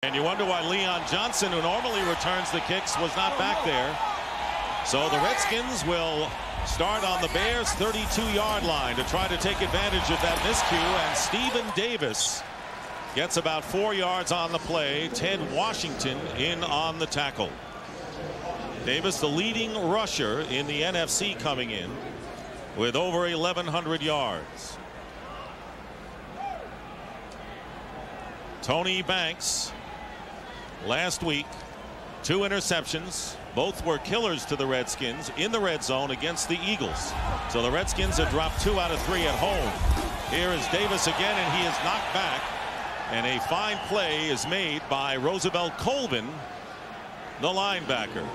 And you wonder why Leon Johnson, who normally returns the kicks, was not back there. So the Redskins will start on the Bears' 32-yard line to try to take advantage of that miscue. And Stephen Davis gets about 4 yards on the play. Ted Washington in on the tackle. Davis, the leading rusher in the NFC, coming in with over 1,100 yards. Tony Banks, last week, 2 interceptions. Both were killers to the Redskins in the red zone against the Eagles. So the Redskins have dropped 2 out of 3 at home. Here is Davis again, and he is knocked back. And a fine play is made by Roosevelt Colvin, the linebacker.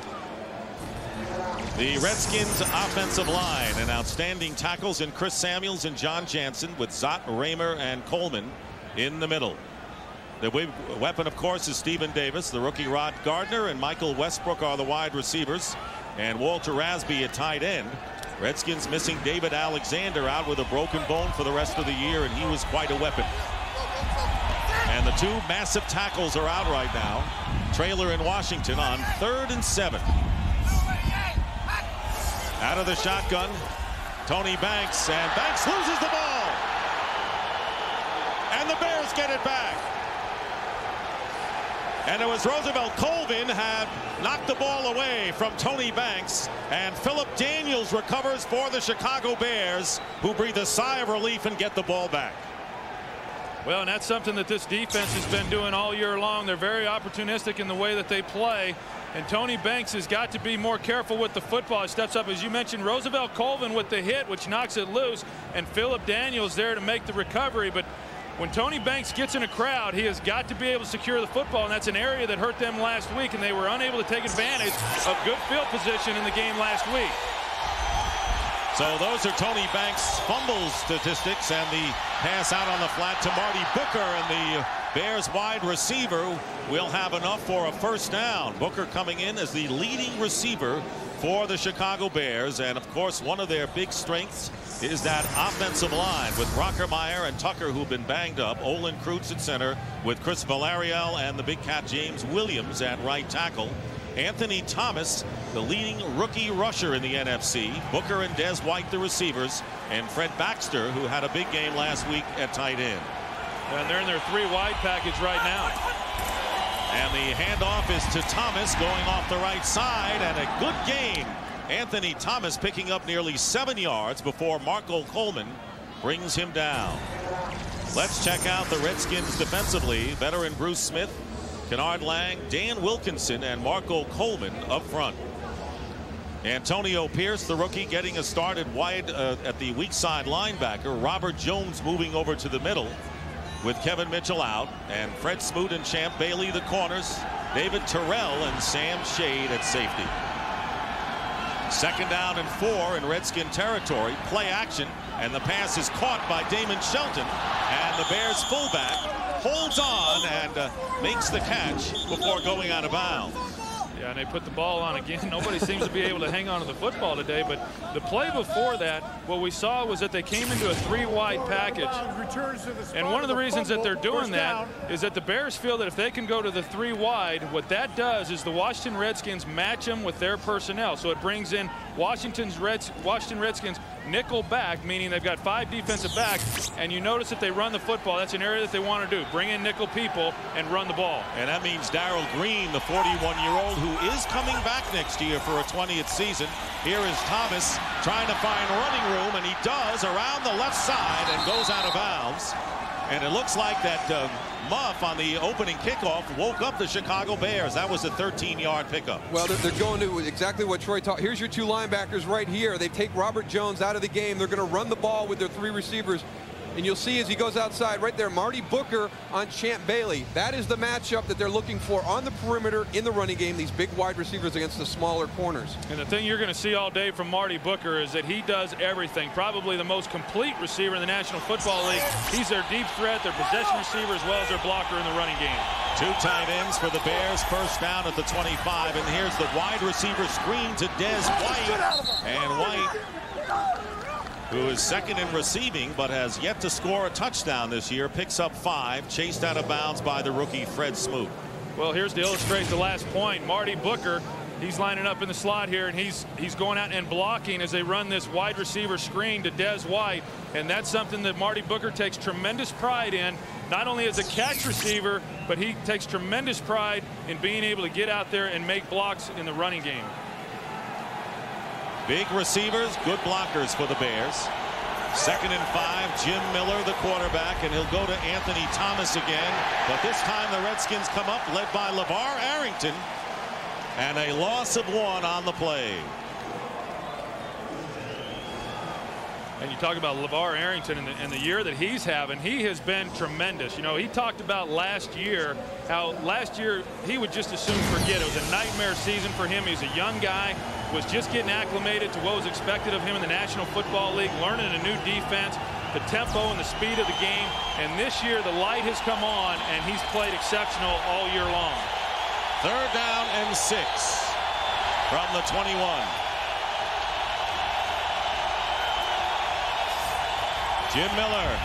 The Redskins offensive line, and outstanding tackles in Chris Samuels and John Jansen, with Zott, Raymer, and Coleman in the middle. The weapon, of course, is Stephen Davis. The rookie Rod Gardner and Michael Westbrook are the wide receivers, and Walter Rasby at tight end. Redskins missing David Alexander, out with a broken bone for the rest of the year, and he was quite a weapon. And the 2 massive tackles are out right now. Traylor and Washington on 3rd and 7. Out of the shotgun, Tony Banks, and Banks loses the ball. And the Bears get it back. And it was Roosevelt Colvin had knocked the ball away from Tony Banks, and Philip Daniels recovers for the Chicago Bears, who breathe a sigh of relief and get the ball back. Well, and that's something that this defense has been doing all year long. They're very opportunistic in the way that they play. And Tony Banks has got to be more careful with the football. He steps up, as you mentioned, Roosevelt Colvin with the hit, which knocks it loose, and Philip Daniels there to make the recovery. But when Tony Banks gets in a crowd, he has got to be able to secure the football, and that's an area that hurt them last week, and they were unable to take advantage of good field position in the game last week. So those are Tony Banks' fumble statistics, and the pass out on the flat to Marty Booker, and the Bears wide receiver will have enough for a first down. Booker coming in as the leading receiver for the Chicago Bears, and of course one of their big strengths is that offensive line with Rockermeyer and Tucker, who've been banged up. Olin Kreutz at center with Chris Valerial and the big cat James Williams at right tackle. Anthony Thomas, the leading rookie rusher in the NFC. Booker and Des White, the receivers, and Fred Baxter, who had a big game last week at tight end. And they're in their 3-wide package right now. And the handoff is to Thomas, going off the right side, and a good game. Anthony Thomas picking up nearly 7 yards before Marco Coleman brings him down. Let's check out the Redskins defensively. Veteran Bruce Smith, Kennard Lang, Dan Wilkinson, and Marco Coleman up front. Antonio Pierce, the rookie, getting a start at wide at the weak side linebacker. Robert Jones moving over to the middle with Kevin Mitchell out, and Fred Smoot and Champ Bailey the corners. David Terrell and Sam Shade at safety. 2nd down and 4 in Redskin territory. Play action, and the pass is caught by Damon Shelton, and the Bears fullback holds on and makes the catch before going out of bounds. Yeah, and they put the ball on again. Nobody seems to be able to hang on to the football today, but the play before that, what we saw was that they came into a 3-wide package. And one of the reasons that they're doing that is that the Bears feel that if they can go to the 3-wide, what that does is the Washington Redskins match them with their personnel. So it brings in Washington Redskins nickel back, meaning they've got 5 defensive backs, and you notice that they run the football. That's an area that they want to do. Bring in nickel people and run the ball. And that means Darrell Green, the 41-year-old, who is coming back next year for a 20th season. Here is Thomas trying to find running room, and he does around the left side and goes out of bounds. And it looks like that muff on the opening kickoff woke up the Chicago Bears. That was a 13-yard pickup. Well, they're going to exactly what Troy taught. Here's your 2 linebackers right here. They take Robert Jones out of the game. They're going to run the ball with their 3 receivers. And you'll see as he goes outside right there, Marty Booker on Champ Bailey. That is the matchup that they're looking for on the perimeter in the running game, these big wide receivers against the smaller corners. And the thing you're going to see all day from Marty Booker is that he does everything. Probably the most complete receiver in the National Football League. He's their deep threat, their possession receiver, as well as their blocker in the running game. 2 tight ends for the Bears. First down at the 25. And here's the wide receiver screen to Des White. And White, who is 2nd in receiving but has yet to score a touchdown this year, picks up 5, chased out of bounds by the rookie Fred Smoot. Well, here's to illustrate the last point. Marty Booker, he's lining up in the slot here, and he's going out and blocking as they run this wide receiver screen to Des White. And that's something that Marty Booker takes tremendous pride in, not only as a catch receiver, but he takes tremendous pride in being able to get out there and make blocks in the running game. Big receivers, good blockers for the Bears. 2nd and 5, Jim Miller, the quarterback, and he'll go to Anthony Thomas again. But this time the Redskins come up, led by LeVar Arrington, and a loss of 1 on the play. And you talk about LeVar Arrington and the year that he's having. He has been tremendous. You know, he talked about last year, how last year he would just as soon forget. It was a nightmare season for him. He's a young guy, was just getting acclimated to what was expected of him in the National Football League, learning a new defense, the tempo and the speed of the game. And this year the light has come on, and he's played exceptional all year long. 3rd down and 6 from the 21. Jim Miller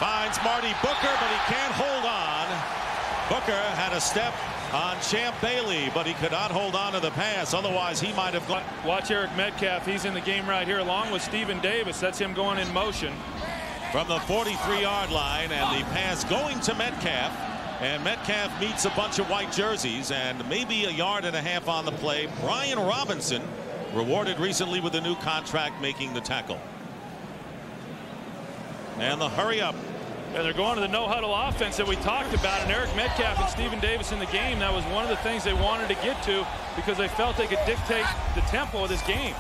finds Marty Booker, but he can't hold on. Booker had a step on Champ Bailey, but he could not hold on to the pass. Otherwise, he might have gone. Watch Eric Metcalf. He's in the game right here along with Stephen Davis. That's him going in motion. From the 43-yard line, and the pass going to Metcalf. And Metcalf meets a bunch of white jerseys, and maybe a yard and a half on the play. Brian Robinson, rewarded recently with a new contract, making the tackle. And the hurry up. And they're going to the no-huddle offense that we talked about. And Eric Metcalf and Stephen Davis in the game, that was one of the things they wanted to get to because they felt they could dictate the tempo of this game.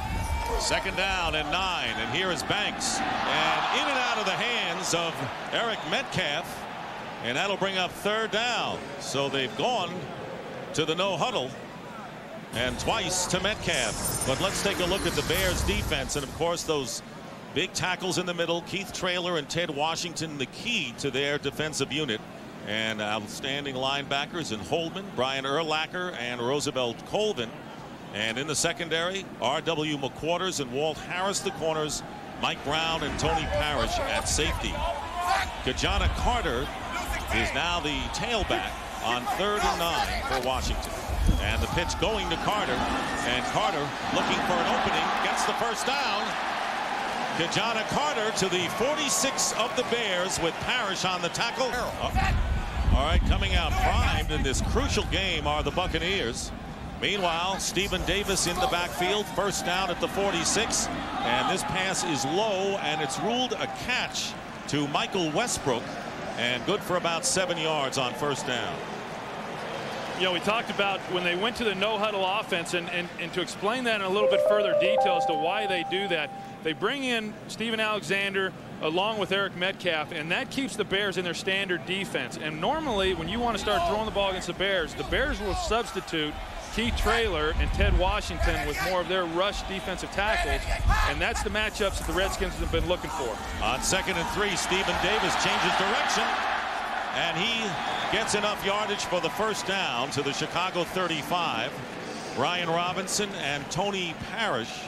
2nd down and 9. And here is Banks. And in and out of the hands of Eric Metcalf. And that'll bring up 3rd down. So they've gone to the no-huddle. And twice to Metcalf. But let's take a look at the Bears defense. And, of course, those big tackles in the middle. Keith Traylor and Ted Washington, the key to their defensive unit. And outstanding linebackers in Holdman, Brian Urlacher, and Roosevelt Colvin. And in the secondary, R.W. McQuarters and Walt Harris, the corners. Mike Brown and Tony Parrish at safety. Kajana Carter is now the tailback on 3rd and 9 for Washington. And the pitch going to Carter. And Carter looking for an opening. Gets the 1st down. Kajana Carter to the 46 of the Bears with Parrish on the tackle. All right, coming out primed in this crucial game are the Buccaneers. Meanwhile, Stephen Davis in the backfield, 1st down at the 46. And this pass is low, and it's ruled a catch to Michael Westbrook. And good for about 7 yards on 1st down. You know, we talked about when they went to the no-huddle offense, and to explain that in a little bit further detail as to why they do that. They bring in Steven Alexander along with Eric Metcalf, and that keeps the Bears in their standard defense. And normally, when you want to start throwing the ball against the Bears will substitute Keith Traylor and Ted Washington with more of their rush defensive tackles, and that's the matchups that the Redskins have been looking for. On 2nd and 3, Stephen Davis changes direction, and he gets enough yardage for the 1st down to the Chicago 35. Brian Robinson and Tony Parrish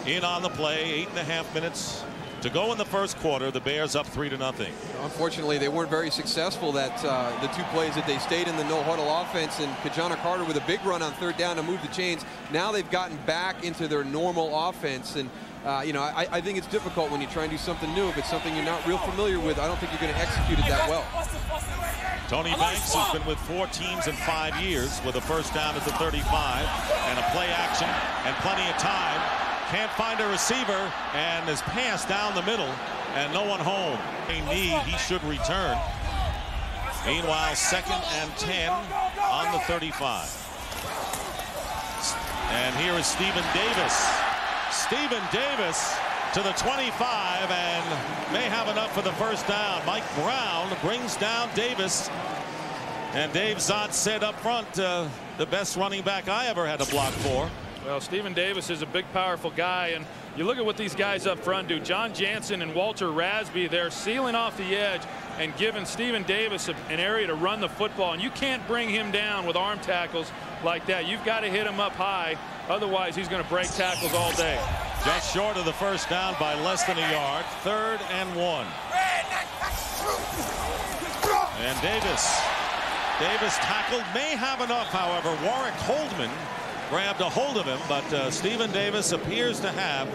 in on the play. 8.5 minutes to go in the 1st quarter. The Bears up 3-0. Unfortunately, they weren't very successful. That the 2 plays that they stayed in the no-huddle offense, and Kajana Carter with a big run on 3rd down to move the chains. Now they've gotten back into their normal offense, and you know, I think it's difficult when you try and do something new. If it's something you're not real familiar with, I don't think you're going to execute it that well. Tony Banks has been with 4 teams in 5 years with a 1st down at the 35 and a play action and plenty of time. Can't find a receiver, and is passed down the middle, and no one home. A knee, he should return. Meanwhile, 2nd and 10 on the 35. And here is Stephen Davis. Stephen Davis to the 25, and may have enough for the 1st down. Mike Brown brings down Davis. And Dave Zott said up front, the best running back I ever had to block for. Well, Stephen Davis is a big, powerful guy, and you look at what these guys up front do. John Jansen and Walter Rasby, they're sealing off the edge and giving Stephen Davis an area to run the football, and you can't bring him down with arm tackles like that. You've got to hit him up high, otherwise he's going to break tackles all day. Just short of the 1st down by less than a yard. 3rd and 1. And Davis Davis tackled, may have enough, however. Warwick Holdman grabbed a hold of him, but Stephen Davis appears to have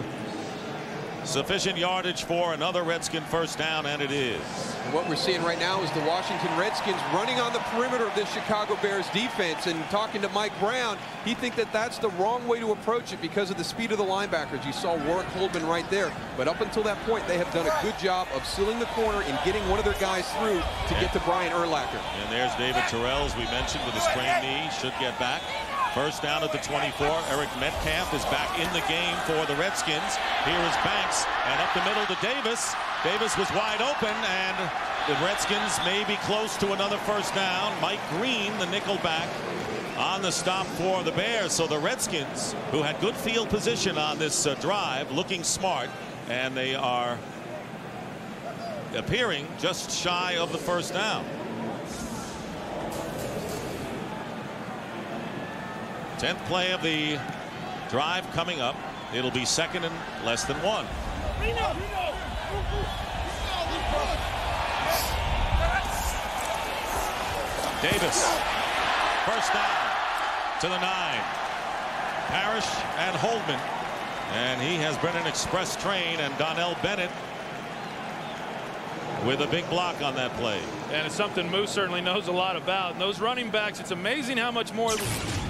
sufficient yardage for another Redskin first down, and it is. And what we're seeing right now is the Washington Redskins running on the perimeter of this Chicago Bears defense. And talking to Mike Brown, he thinks that that's the wrong way to approach it because of the speed of the linebackers. You saw Warwick Holdman right there. But up until that point, they have done a good job of sealing the corner and getting one of their guys through to get to Brian Urlacher. And there's David Terrell, as we mentioned, with a sprained knee, should get back. First down at the 24. Eric Metcalf is back in the game for the Redskins. Here is Banks, and up the middle to Davis. Davis was wide open, and the Redskins may be close to another first down. Mike Green, the nickelback, on the stop for the Bears. So the Redskins, who had good field position on this drive, looking smart, and they are appearing just shy of the first down. 10th play of the drive coming up. It'll be second and less than 1. Davis, first down to the 9. Parrish and Holdman, and he has been an express train, and Donnell Bennett with a big block on that play. And it's something Moose certainly knows a lot about. And those running backs, it's amazing how much more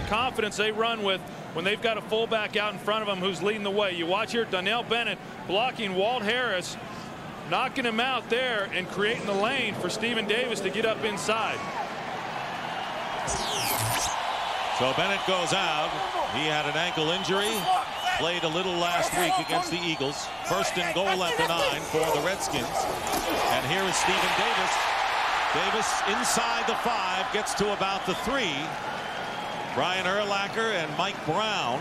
confidence they run with when they've got a fullback out in front of them who's leading the way. You watch here, Donnell Bennett blocking Walt Harris, knocking him out there and creating the lane for Stephen Davis to get up inside. So Bennett goes out. He had an ankle injury. Played a little last week against the Eagles. First and goal at the 9 for the Redskins. And here is Stephen Davis. Davis inside the 5, gets to about the 3. Brian Urlacher and Mike Brown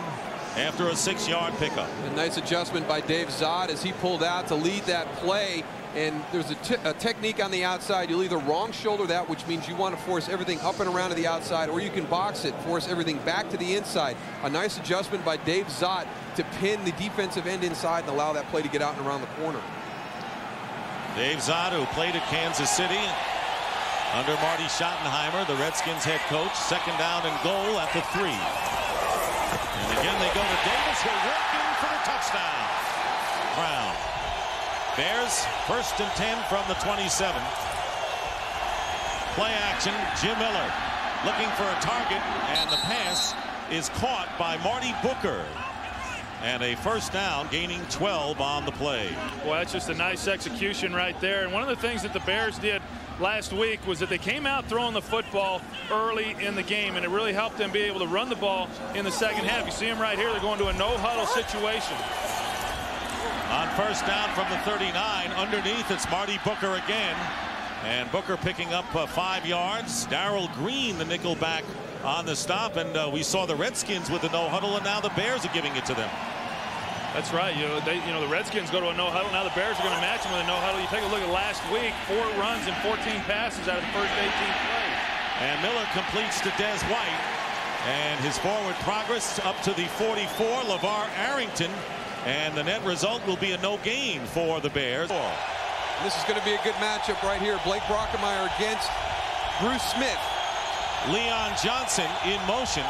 after a 6-yard pickup. A nice adjustment by Dave Zott as he pulled out to lead that play. And there's a technique on the outside. You'll either wrong shoulder that, which means you want to force everything up and around to the outside, or you can box it, force everything back to the inside. A nice adjustment by Dave Zott to pin the defensive end inside and allow that play to get out and around the corner. Dave Zott, who played at Kansas City under Marty Schottenheimer, the Redskins head coach. Second down and goal at the 3. And again they go to Davis, who's working for the touchdown. Brown. Bears first and 10 from the 27. Play action, Jim Miller looking for a target, and the pass is caught by Marty Booker. And a first down, gaining 12 on the play. Well, that's just a nice execution right there. And one of the things that the Bears did last week was that they came out throwing the football early in the game, and it really helped them be able to run the ball in the second half. You see them right here. They're going to a no-huddle situation. On first down from the 39, underneath it's Marty Booker again. And Booker picking up 5 yards. Darrell Green, the nickel back, on the stop. And we saw the Redskins with the no-huddle, and now the Bears are giving it to them. That's right. The Redskins go to a no-huddle. Now the Bears are going to match them with a no-huddle. You take a look at last week, 4 runs and 14 passes out of the first 18 plays. And Miller completes to Des White. And his forward progress up to the 44, LeVar Arrington. And the net result will be a no gain for the Bears. This is going to be a good matchup right here. Blake Brockemeyer against Bruce Smith. Leon Johnson in motion.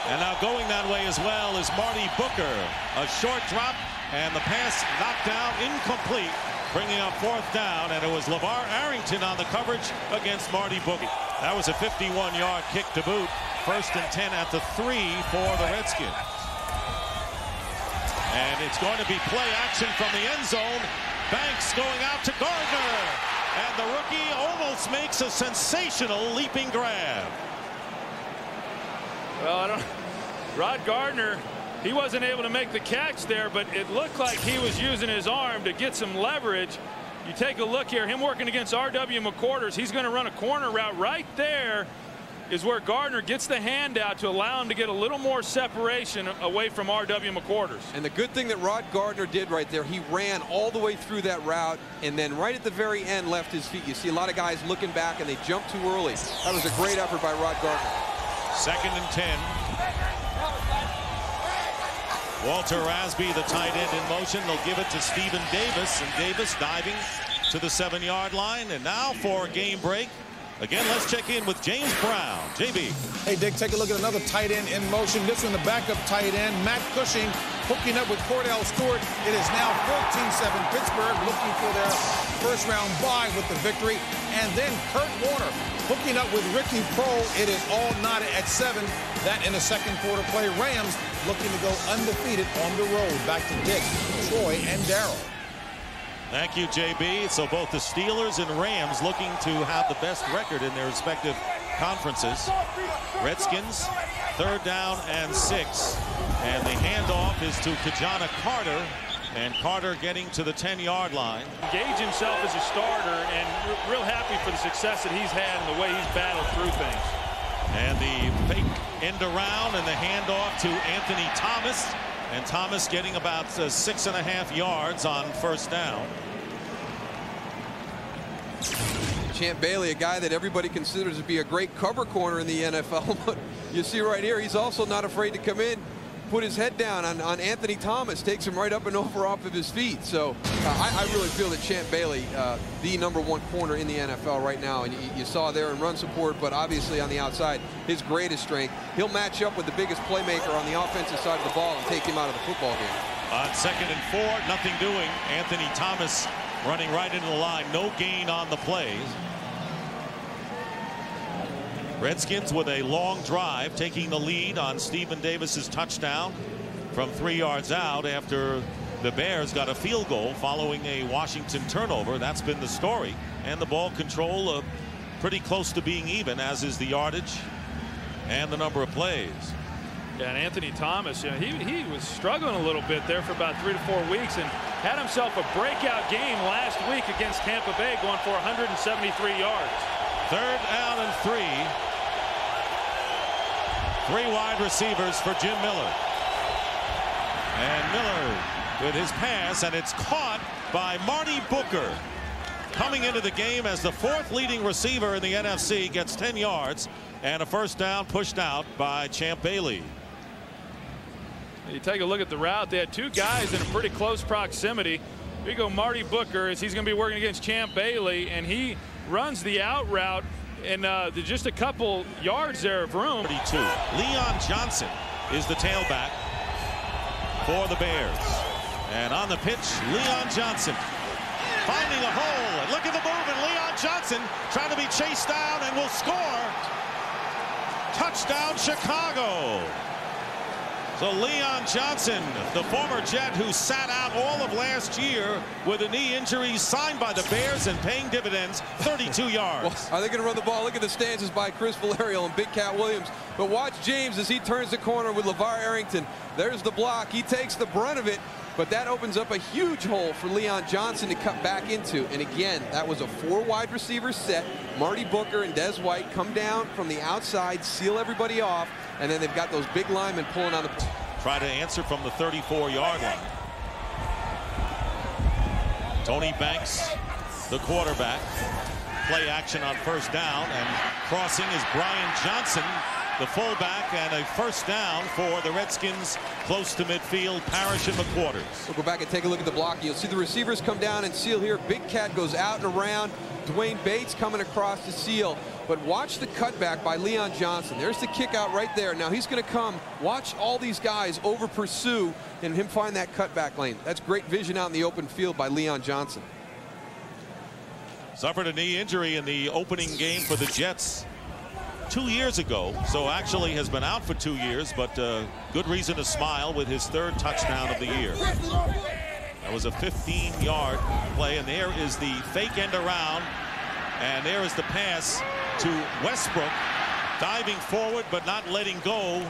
And now going that way as well is Marty Booker. A short drop, and the pass knocked down, incomplete, bringing up 4th down. And it was LeVar Arrington on the coverage against Marty Booker. That was a 51-yard kick to boot. First and 10 at the 3 for the Redskins. And it's going to be play action from the end zone. Banks going out to Gardner. And the rookie almost makes a sensational leaping grab. Well, Rod Gardner, he wasn't able to make the catch there, but it looked like he was using his arm to get some leverage. You take a look here, him working against R.W. McQuarters. He's going to run a corner route. Right there is where Gardner gets the hand out to allow him to get a little more separation away from R.W. McQuarters. And the good thing that Rod Gardner did right there, he ran all the way through that route, and then right at the very end left his feet. You see a lot of guys looking back, and they jump too early. That was a great effort by Rod Gardner. Second and 10. Walter Rasby, the tight end, in motion. They'll give it to Stephen Davis, and Davis diving to the 7-yard line. And now for a game break, Again, let's check in with James Brown. JB. Hey, Dick, take a look at another tight end in motion. This one, the backup tight end, Matt Cushing, hooking up with Cordell Stewart. It is now 14-7 Pittsburgh, looking for their first-round bye with the victory. And then Kurt Warner hooking up with Ricky Prohl. It is all knotted at 7. That in the second quarter play. Rams looking to go undefeated on the road. Back to Dick, Troy, and Darryl. Thank you, JB. So both the Steelers and Rams looking to have the best record in their respective conferences. Redskins, 3rd down and 6. And the handoff is to Kajana Carter. And Carter getting to the 10-yard line. Engage himself as a starter and real happy for the success that he's had and the way he's battled through things. And the fake end around and the handoff to Anthony Thomas. And Thomas getting about 6.5 yards on 1st down. Champ Bailey, a guy that everybody considers to be a great cover corner in the NFL. But you see right here, he's also not afraid to come in, put his head down on Anthony Thomas, takes him right up and over off of his feet. So I really feel that Champ Bailey, the #1 corner in the NFL right now, and you saw there in run support, but obviously on the outside, his greatest strength. He'll match up with the biggest playmaker on the offensive side of the ball and take him out of the football game. On 2nd and 4, nothing doing. Anthony Thomas running right into the line. No gain on the plays. Redskins with a long drive, taking the lead on Stephen Davis's touchdown from 3 yards out after the Bears got a field goal following a Washington turnover. That's been the story. And the ball control pretty close to being even, as is the yardage and the number of plays. Yeah, and Anthony Thomas, you know, he was struggling a little bit there for about 3 to 4 weeks and had himself a breakout game last week against Tampa Bay, going for 173 yards. 3rd down and 3. 3 wide receivers for Jim Miller. And Miller with his pass, and it's caught by Marty Booker. Coming into the game as the 4th leading receiver in the NFC, gets 10 yards and a 1st down pushed out by Champ Bailey. You take a look at the route. They had 2 guys in a pretty close proximity. Here you go, Marty Booker, as he's going to be working against Champ Bailey, and he runs the out route. And just a couple yards there of room. 32. Leon Johnson is the tailback for the Bears. And on the pitch, Leon Johnson finding a hole. And look at the move. And Leon Johnson trying to be chased down and will score. Touchdown, Chicago. So Leon Johnson, the former Jet who sat out all of last year with a knee injury, signed by the Bears and paying dividends, 32 yards. Well, are they going to run the ball? Look at the stances by Chris Valerio and Big Cat Williams. But watch James as he turns the corner with LeVar Arrington. There's the block. He takes the brunt of it. But that opens up a huge hole for Leon Johnson to cut back into. And again, that was a 4 wide receiver set. Marty Booker and Des White come down from the outside, seal everybody off. And then they've got those big linemen pulling on the... Try to answer from the 34-yard line. Tony Banks, the quarterback. Play action on 1st down, and crossing is Brian Johnson, the fullback, and a 1st down for the Redskins close to midfield. Parrish and McQuarters. We'll go back and take a look at the block. You'll see the receivers come down and seal here. Big Cat goes out and around. Dwayne Bates coming across to seal. But watch the cutback by Leon Johnson. There's the kick out right there. Now he's going to come. Watch all these guys over pursue and him find that cutback lane. That's great vision out in the open field by Leon Johnson. Suffered a knee injury in the opening game for the Jets 2 years ago. So actually has been out for 2 years, but good reason to smile with his 3rd touchdown of the year. That was a 15-yard play, and there is the fake end around, and there is the pass to Westbrook. Diving forward but not letting go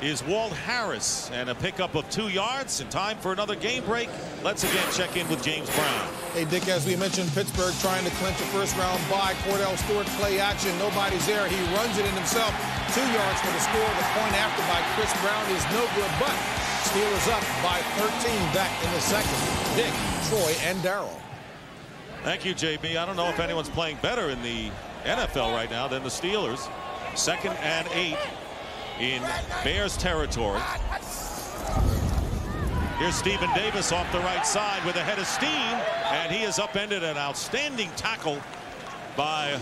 is Walt Harris, and a pickup of 2 yards. In time for another game break. Let's again check in with James Brown. Hey, Dick, as we mentioned, Pittsburgh trying to clinch a 1st-round bye. Cordell Stewart, play action. Nobody's there. He runs it in himself. 2 yards for the score. The point after by Chris Brown is no good, but Steelers up by 13 back in the 2nd. Dick, Troy, and Darryl. Thank you, JB. I don't know if anyone's playing better in the NFL right now than the Steelers. 2nd and 8 in Bears territory. Here's Stephen Davis off the right side with a head of steam, and he has upended an outstanding tackle by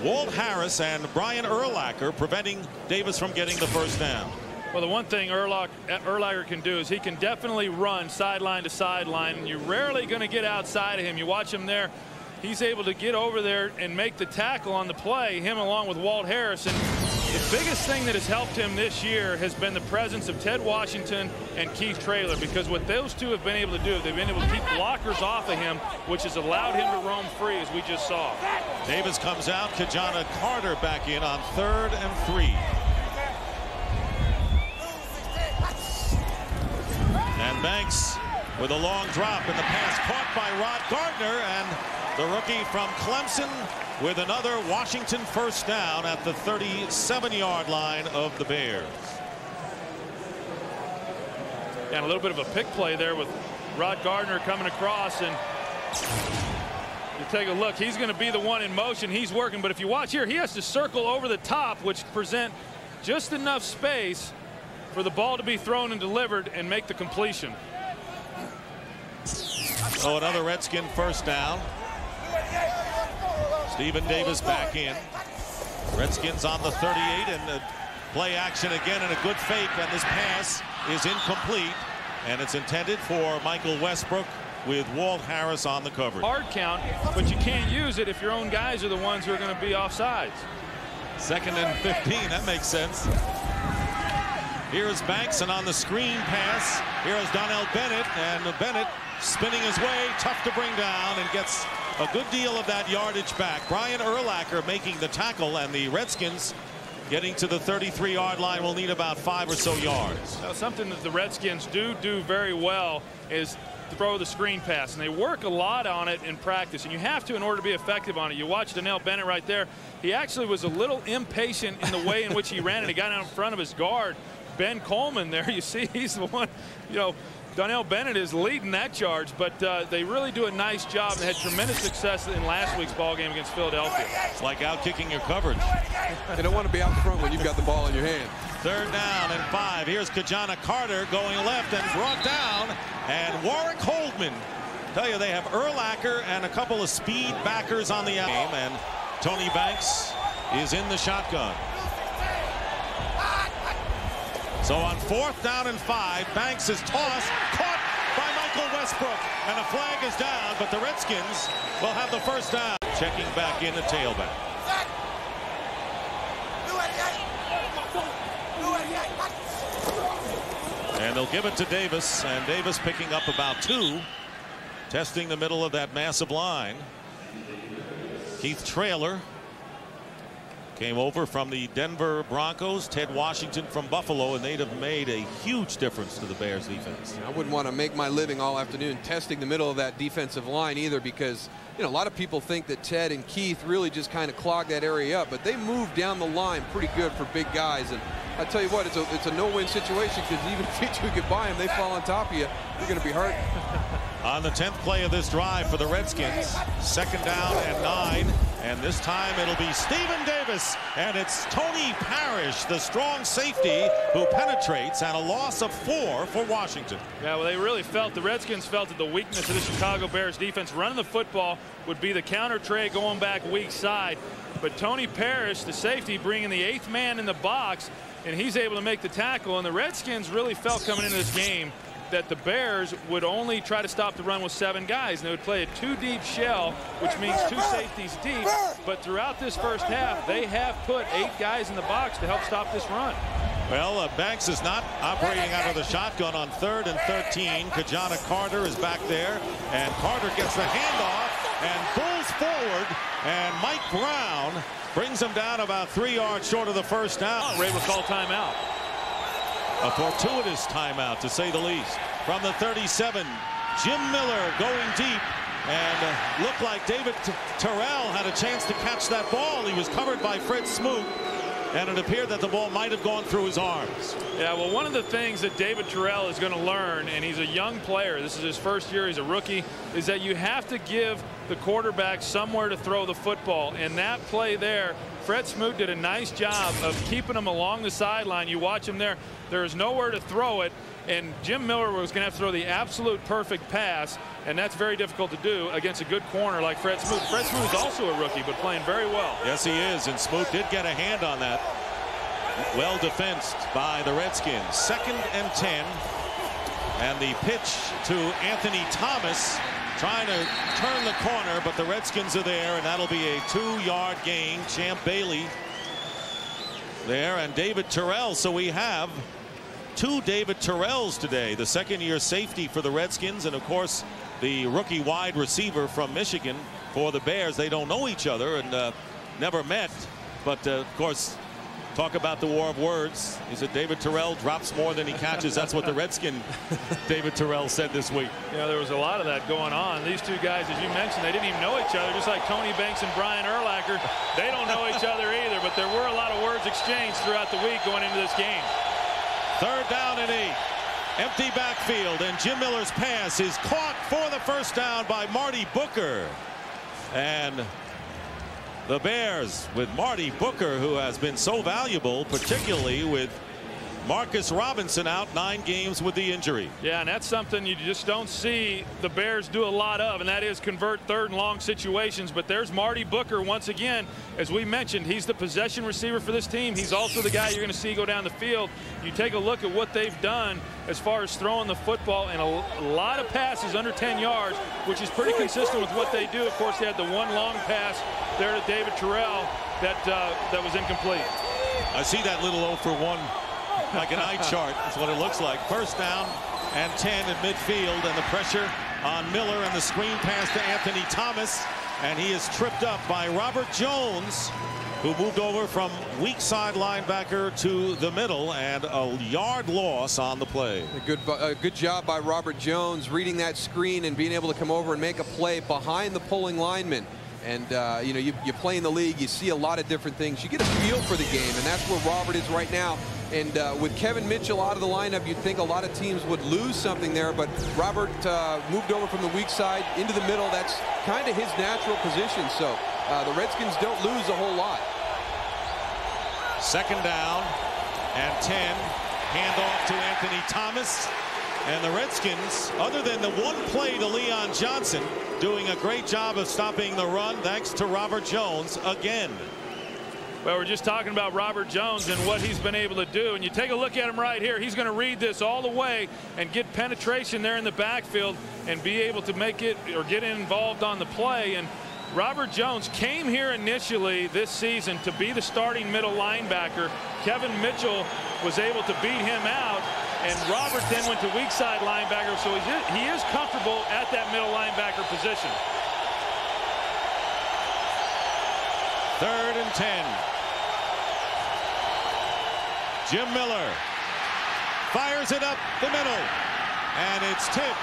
Walt Harris and Brian Urlacher preventing Davis from getting the first down. Well, the one thing Urlacher can do is he can definitely run sideline to sideline, and you're rarely going to get outside of him. You watch him there. He's able to get over there and make the tackle on the play, him along with Walt Harris. And the biggest thing that has helped him this year has been the presence of Ted Washington and Keith Traylor, because what those two have been able to do, they've been able to keep blockers off of him, which has allowed him to roam free, as we just saw. Davis comes out. Kajana Carter back in on 3rd and 3. And Banks with a long drop, and the pass caught by Rod Gardner, and the rookie from Clemson with another Washington first down at the 37-yard line of the Bears. And a little bit of a pick play there with Rod Gardner coming across, and you take a look, he's going to be the one in motion. He's working, but if you watch here, he has to circle over the top, which present just enough space for the ball to be thrown and delivered and make the completion. So another Redskin first down. Stephen Davis back in. Redskins on the 38, and the play action again, and a good fake, and this pass is incomplete, and it's intended for Michael Westbrook with Walt Harris on the coverage. Hard count, but you can't use it if your own guys are the ones who are going to be offsides. 2nd and 15, that makes sense. Here's Banks, and on the screen pass, here's Donnell Bennett, and Bennett spinning his way, tough to bring down, and gets a good deal of that yardage back. Brian Urlacher making the tackle, and the Redskins getting to the 33-yard line will need about 5 or so yards. Now, something that the Redskins do very well is throw the screen pass, and they work a lot on it in practice, and you have to in order to be effective on it. You watch Donnell Bennett right there. He actually was a little impatient in the way in which he ran it. He got out in front of his guard, Ben Coleman there. You see, he's the one, you know, Donnell Bennett is leading that charge, but they really do a nice job and had tremendous success in last week's ball game against Philadelphia. It's like out-kicking your coverage. They don't want to be out front when you've got the ball in your hand. 3rd down and 5. Here's Kajana Carter going left and brought down, and Warwick Holdman. Tell you, they have Urlacher and a couple of speed backers on the game, and Tony Banks is in the shotgun. So on 4th down and 5, Banks is tossed, caught by Michael Westbrook, and a flag is down, but the Redskins will have the first down. Checking back in the tailback. And they'll give it to Davis, and Davis picking up about 2, testing the middle of that massive line. Keith Traylor came over from the Denver Broncos. Ted Washington from Buffalo, and they'd have made a huge difference to the Bears defense. I wouldn't want to make my living all afternoon testing the middle of that defensive line either, because you know a lot of people think that Ted and Keith really just kind of clog that area up, but they move down the line pretty good for big guys. And I tell you what, it's a no-win situation, because even if you two get by them, they fall on top of you, you're going to be hurt. On the 10th play of this drive for the Redskins, 2nd down and 9, and this time it'll be Stephen Davis, and it's Tony Parrish, the strong safety, who penetrates, and a loss of 4 for Washington. Yeah, well, they really felt, the Redskins felt that the weakness of the Chicago Bears defense running the football would be the counter trade going back weak side. But Tony Parrish, the safety, bringing the 8th man in the box, and he's able to make the tackle. And the Redskins really felt coming into this game that the Bears would only try to stop the run with 7 guys, and they would play a 2-deep shell, which means 2 safeties deep. But throughout this first half, they have put 8 guys in the box to help stop this run. Well, Banks is not operating out of the shotgun on 3rd and 13. Kajana Carter is back there, and Carter gets the handoff and pulls forward, and Mike Brown brings him down about 3 yards short of the first down. Ray will call timeout. A fortuitous timeout, to say the least. From the 37, Jim Miller going deep, and looked like David Terrell had a chance to catch that ball. He was covered by Fred Smoot, and it appeared that the ball might have gone through his arms. Yeah, well, one of the things that David Terrell is going to learn, and he's a young player, this is his first year, he's a rookie, is that you have to give the quarterback somewhere to throw the football. And that play there, Fred Smoot did a nice job of keeping him along the sideline. You watch him there. There is nowhere to throw it. And Jim Miller was going to have to throw the absolute perfect pass. And that's very difficult to do against a good corner like Fred Smoot. Fred Smoot is also a rookie, but playing very well. Yes, he is. And Smoot did get a hand on that. Well defensed by the Redskins. 2nd and 10. And the pitch to Anthony Thomas, trying to turn the corner, but the Redskins are there, and that'll be a 2-yard gain. Champ Bailey there, and David Terrell. So we have 2 David Terrells today. The 2nd-year safety for the Redskins, and of course the rookie wide receiver from Michigan for the Bears. They don't know each other and never met, but of course, talk about the war of words. He said David Terrell drops more than he catches. That's what the Redskin David Terrell said this week. Yeah, there was a lot of that going on. These 2 guys, as you mentioned, they didn't even know each other, just like Tony Banks and Brian Urlacher. They don't know each other either, but there were a lot of words exchanged throughout the week going into this game. 3rd down and 8. Empty backfield, and Jim Miller's pass is caught for the first down by Marty Booker. And the Bears with Marty Booker, who has been so valuable, particularly with Marcus Robinson out 9 games with the injury. Yeah, and that's something you just don't see the Bears do a lot of, and that is convert 3rd and long situations. But there's Marty Booker once again. As we mentioned, he's the possession receiver for this team. He's also the guy you're going to see go down the field. You take a look at what they've done as far as throwing the football, and a lot of passes under 10 yards, which is pretty consistent with what they do. Of course, they had the 1 long pass there to David Terrell that was incomplete. I see that little 0 for 1. Like an eye chart is what it looks like. 1st down and 10 in midfield, and the pressure on Miller, and the screen pass to Anthony Thomas, and he is tripped up by Robert Jones, who moved over from weak side linebacker to the middle, and a yard loss on the play. A good job by Robert Jones reading that screen and being able to come over and make a play behind the pulling lineman. And you know, you play in the league, you see a lot of different things. You get a feel for the game, and that's where Robert is right now. And with Kevin Mitchell out of the lineup, you'd think a lot of teams would lose something there, but Robert moved over from the weak side into the middle. That's kind of his natural position, so the Redskins don't lose a whole lot. 2nd down and 10. Handoff to Anthony Thomas. And the Redskins, other than the 1 play to Leon Johnson, doing a great job of stopping the run, thanks to Robert Jones again. Well, we're just talking about Robert Jones and what he's been able to do. And you take a look at him right here. He's going to read this all the way and get penetration there in the backfield and be able to make it or get involved on the play. And Robert Jones came here initially this season to be the starting middle linebacker. Kevin Mitchell was able to beat him out, and Robert then went to weak side linebacker, so he is comfortable at that middle linebacker position. 3rd and 10. Jim Miller fires it up the middle, and it's tipped.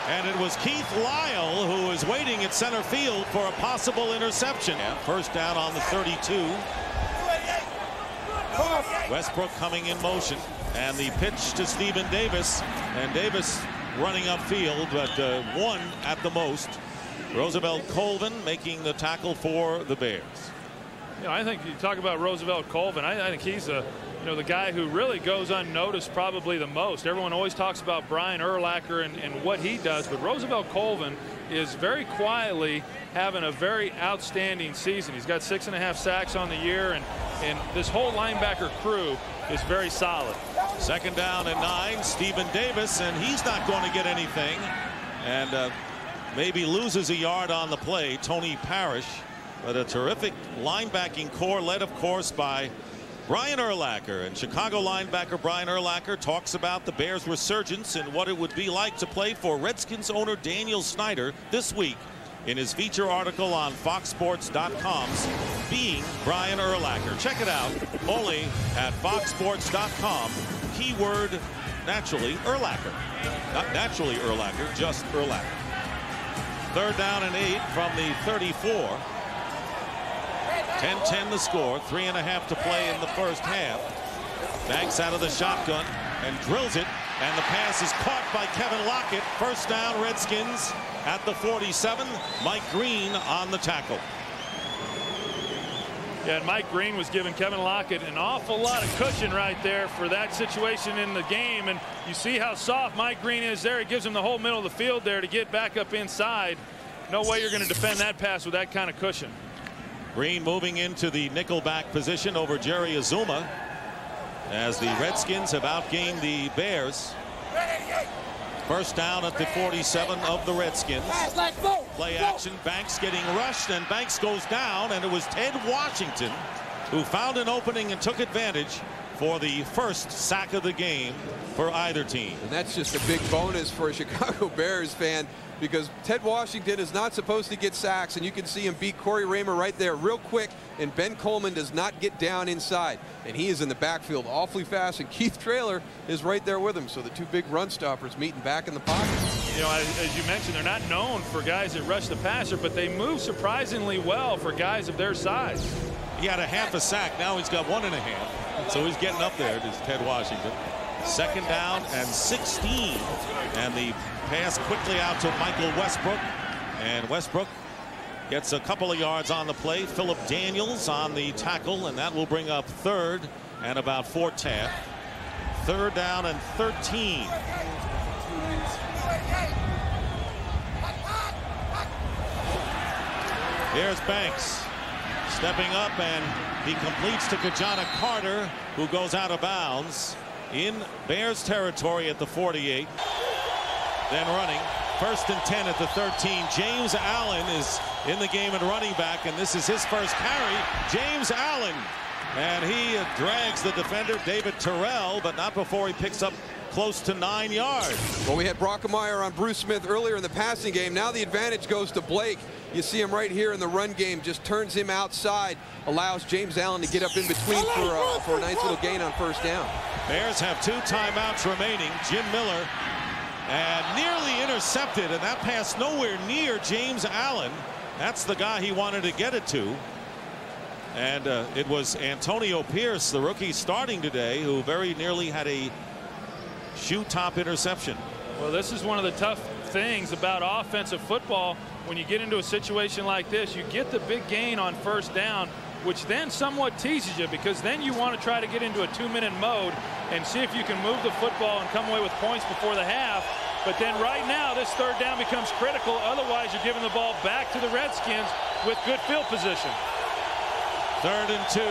And it was Keith Lyle who was waiting at center field for a possible interception. 1st down on the 32. Westbrook coming in motion, and the pitch to Stephen Davis, and Davis running upfield, but 1 at the most. Roosevelt Colvin making the tackle for the Bears. You know, I think you talk about Roosevelt Colvin. I think he's the guy who really goes unnoticed probably the most. Everyone always talks about Brian Urlacher and what he does, but Roosevelt Colvin is very quietly having a very outstanding season. He's got 6.5 sacks on the year, and this whole linebacker crew is very solid. 2nd down and 9. Stephen Davis, and he's not going to get anything, and maybe loses a yard on the play. Tony Parrish, but a terrific linebacking core led, of course, by Brian Urlacher. And Chicago linebacker Brian Urlacher talks about the Bears' resurgence and what it would be like to play for Redskins owner Daniel Snyder this week in his feature article on FoxSports.com's Being Brian Urlacher. Check it out only at FoxSports.com. Keyword naturally Urlacher. Not naturally Urlacher, just Urlacher. 3rd down and 8 from the 34. 10-10 the score. 3.5 to play in the 1st half. Banks out of the shotgun and drills it And the pass is caught by Kevin Lockett. First down, Redskins at the 47. Mike Green on the tackle. Yeah, and Mike Green was giving Kevin Lockett an awful lot of cushion right there for that situation in the game. And you see how soft Mike Green is there. He gives him the whole middle of the field there to get back up inside. No way you're going to defend that pass with that kind of cushion. Green moving into the nickelback position over Jerry Azuma as the Redskins have outgained the Bears. First down at the 47 of the Redskins. Play action. Banks getting rushed, and Banks goes down, and it was Ted Washington who found an opening and took advantage for the first sack of the game for either team. And that's just a big bonus for a Chicago Bears fan, because Ted Washington is not supposed to get sacks, and you can see him beat Corey Raymer right there real quick, and Ben Coleman does not get down inside, and he is in the backfield awfully fast, and Keith Traylor is right there with him. So the two big run stoppers meeting back in the pocket. You know, as you mentioned, they're not known for guys that rush the passer, but they move surprisingly well for guys of their size. He had a half a sack. Now he's got 1.5. So he's getting up there, this Ted Washington. Second down and 16. And the pass quickly out to Michael Westbrook. And Westbrook gets a couple of yards on the play. Philip Daniels on the tackle, and that will bring up third and about 4-10. Third down and 13. Here's Banks stepping up, and he completes to Kajana Carter, who goes out of bounds in Bears territory at the 48. Then running. First and 10 at the 13. James Allen is in the game at running back, and this is his first carry. James Allen, and he drags the defender David Terrell, but not before he picks up close to 9 yards. Well, we had Brockemeyer on Bruce Smith earlier in the passing game. Now the advantage goes to Blake. You see him right here in the run game, just turns him outside, allows James Allen to get up in between for a nice little gain on first down. Bears have 2 timeouts remaining. Jim Miller, and nearly intercepted, and that pass nowhere near James Allen. That's the guy he wanted to get it to. And it was Antonio Pierce, the rookie starting today, who very nearly had a shoe top interception. Well, this is one of the tough things about offensive football. When you get into a situation like this, you get the big gain on first down, which then somewhat teases you, because then you want to try to get into a 2-minute mode and see if you can move the football and come away with points before the half. But then right now, this third down becomes critical. Otherwise, you're giving the ball back to the Redskins with good field position. 3rd and 2.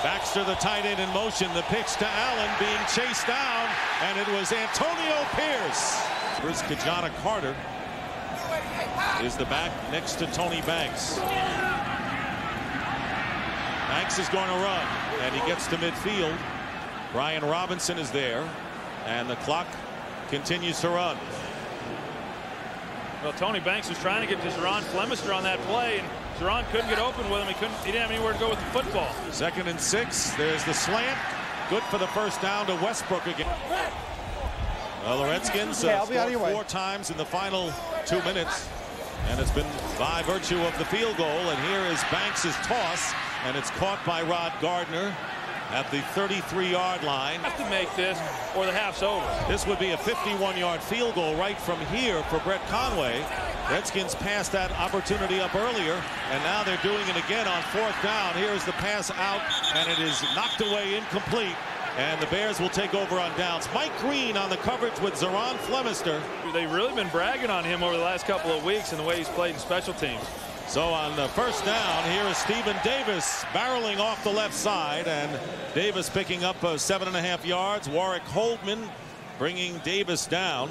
Baxter, the tight end, in motion. The pitch to Allen, being chased down, and it was Antonio Pierce. Here's Kajana Carter is the back next to Tony Banks. Banks is going to run, and he gets to midfield. Brian Robinson is there, and the clock continues to run. Well, Tony Banks was trying to get to Zeron Flemister on that play, and Zeron couldn't get open with him. He didn't have anywhere to go with the football. 2nd and 6. There's the slant. Good for the first down to Westbrook again. Well, the Redskins scored 4 times in the final 2 minutes, and it's been by virtue of the field goal. And here is Banks' toss, and it's caught by Rod Gardner at the 33-yard line. Have to make this, or the half's over. This would be a 51-yard field goal right from here for Brett Conway. Redskins passed that opportunity up earlier, and now they're doing it again on 4th down. Here's the pass out, and it is knocked away, incomplete. And the Bears will take over on downs. Mike Green on the coverage with Zeron Flemister. They've really been bragging on him over the last couple of weeks and the way he's played in special teams. So on the first down, here is Stephen Davis barreling off the left side, and Davis picking up 7.5 yards. Warwick Holdman bringing Davis down.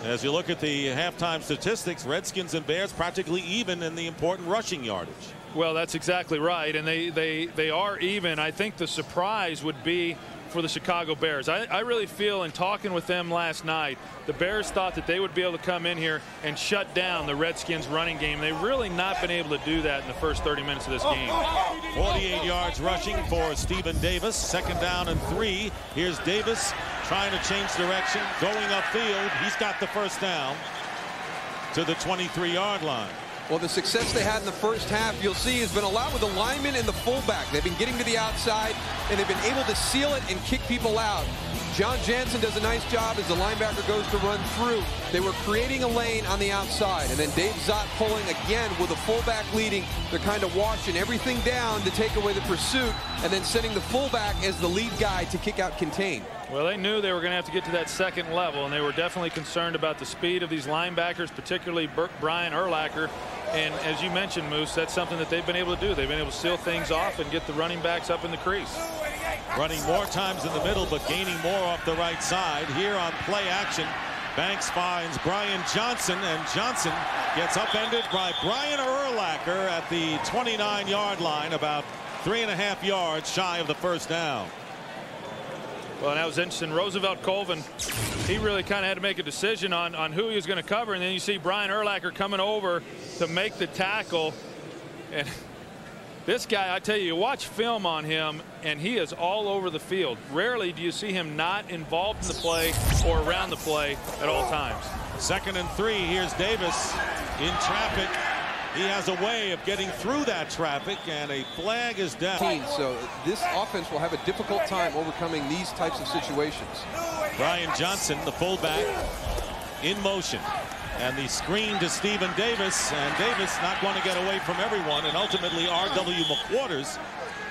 As you look at the halftime statistics, Redskins and Bears practically even in the important rushing yardage. Well, that's exactly right, and they are even. I think the surprise would be for the Chicago Bears. I really feel, in talking with them last night, the Bears thought that they would be able to come in here and shut down the Redskins running game. They've really not been able to do that in the first 30 minutes of this game. 48 yards rushing for Stephen Davis. 2nd down and 3. Here's Davis trying to change direction, going upfield. He's got the first down to the 23-yard line. Well, the success they had in the first half, you'll see, has been a lot with the lineman and the fullback. They've been getting to the outside, and they've been able to seal it and kick people out. John Jansen does a nice job as the linebacker goes to run through. They were creating a lane on the outside, and then Dave Zott pulling again with a fullback leading. They're kind of washing everything down to take away the pursuit, and then sending the fullback as the lead guy to kick out contain. Well, they knew they were going to have to get to that second level, and they were definitely concerned about the speed of these linebackers, particularly Brian Urlacher. And as you mentioned, Moose, that's something that they've been able to do. They've been able to seal things off and get the running backs up in the crease. Running more times in the middle, but gaining more off the right side. Here on play action, Banks finds Brian Johnson, and Johnson gets upended by Brian Urlacher at the 29-yard line, about 3.5 yards shy of the first down. Well, that was interesting. Roosevelt Colvin, he really kind of had to make a decision on who he was going to cover, and then you see Brian Urlacher coming over to make the tackle. And this guy, I tell you, you watch film on him, and he is all over the field. Rarely do you see him not involved in the play or around the play at all times. 2nd and 3. Here's Davis in traffic. He has a way of getting through that traffic, and a flag is down. So this offense will have a difficult time overcoming these types of situations. Brian Johnson, the fullback, in motion. And the screen to Stephen Davis, and Davis not going to get away from everyone, and ultimately R.W. McQuarters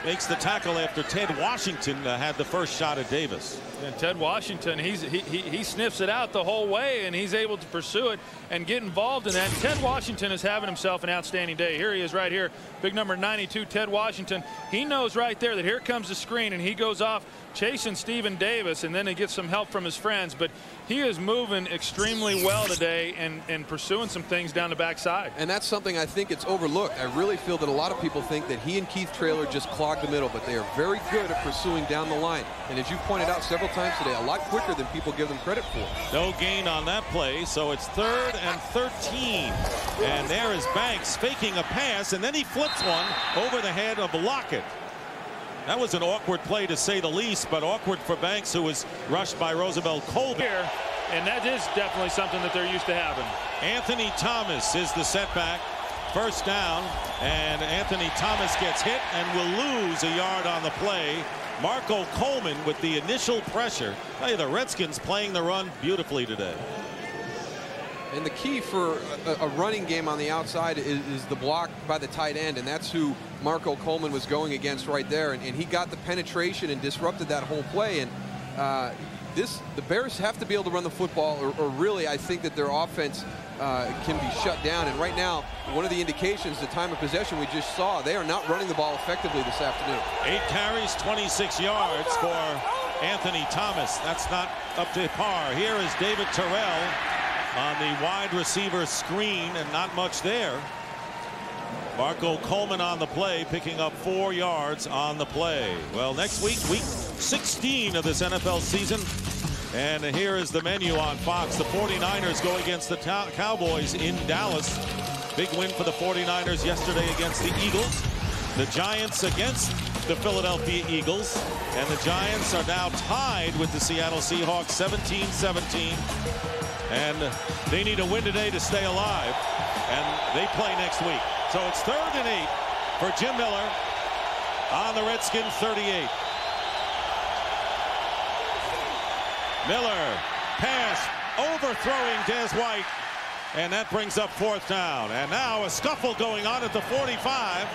makes the tackle after Ted Washington had the first shot at Davis. And Ted Washington, he sniffs it out the whole way, and he's able to pursue it and get involved in that. And Ted Washington is having himself an outstanding day. Here he is right here, big number 92, Ted Washington. He knows right there that here comes the screen, and he goes off chasing Stephen Davis, and then he gets some help from his friends. But he is moving extremely well today and pursuing some things down the backside. And that's something I think it's overlooked. I really feel that a lot of people think that he and Keith Traylor just clog the middle, but they are very good at pursuing down the line. And as you pointed out several times today, a lot quicker than people give them credit for. No gain on that play, so it's 3rd and 13. And there is Banks faking a pass, and then he flips one over the head of Lockett. That was an awkward play, to say the least, but awkward for Banks, who was rushed by Roosevelt Colvin. And that is definitely something that they're used to having. Anthony Thomas is the setback. First down, and Anthony Thomas gets hit and will lose a yard on the play. Marco Coleman with the initial pressure. Hey, the Redskins playing the run beautifully today. And the key for a running game on the outside is the block by the tight end, and that's who Marco Coleman was going against right there. And he got the penetration and disrupted that whole play. And the Bears have to be able to run the football, or really I think that their offense can be shut down. And right now, one of the indications, the time of possession we just saw, they are not running the ball effectively this afternoon. 8 carries, 26 yards for Anthony Thomas. That's not up to par. Here is David Terrell on the wide receiver screen, and not much there. Marco Coleman on the play, picking up 4 yards on the play. Well, next week, week 16 of this NFL season. And here is the menu on Fox. The 49ers go against the Cowboys in Dallas. Big win for the 49ers yesterday against the Eagles. The Giants against the Philadelphia Eagles. And the Giants are now tied with the Seattle Seahawks 17-17. And they need a win today to stay alive. And they play next week. So it's 3rd and 8 for Jim Miller on the Redskins 38. Miller pass overthrowing Des White, and that brings up 4th down. And now a scuffle going on at the 45.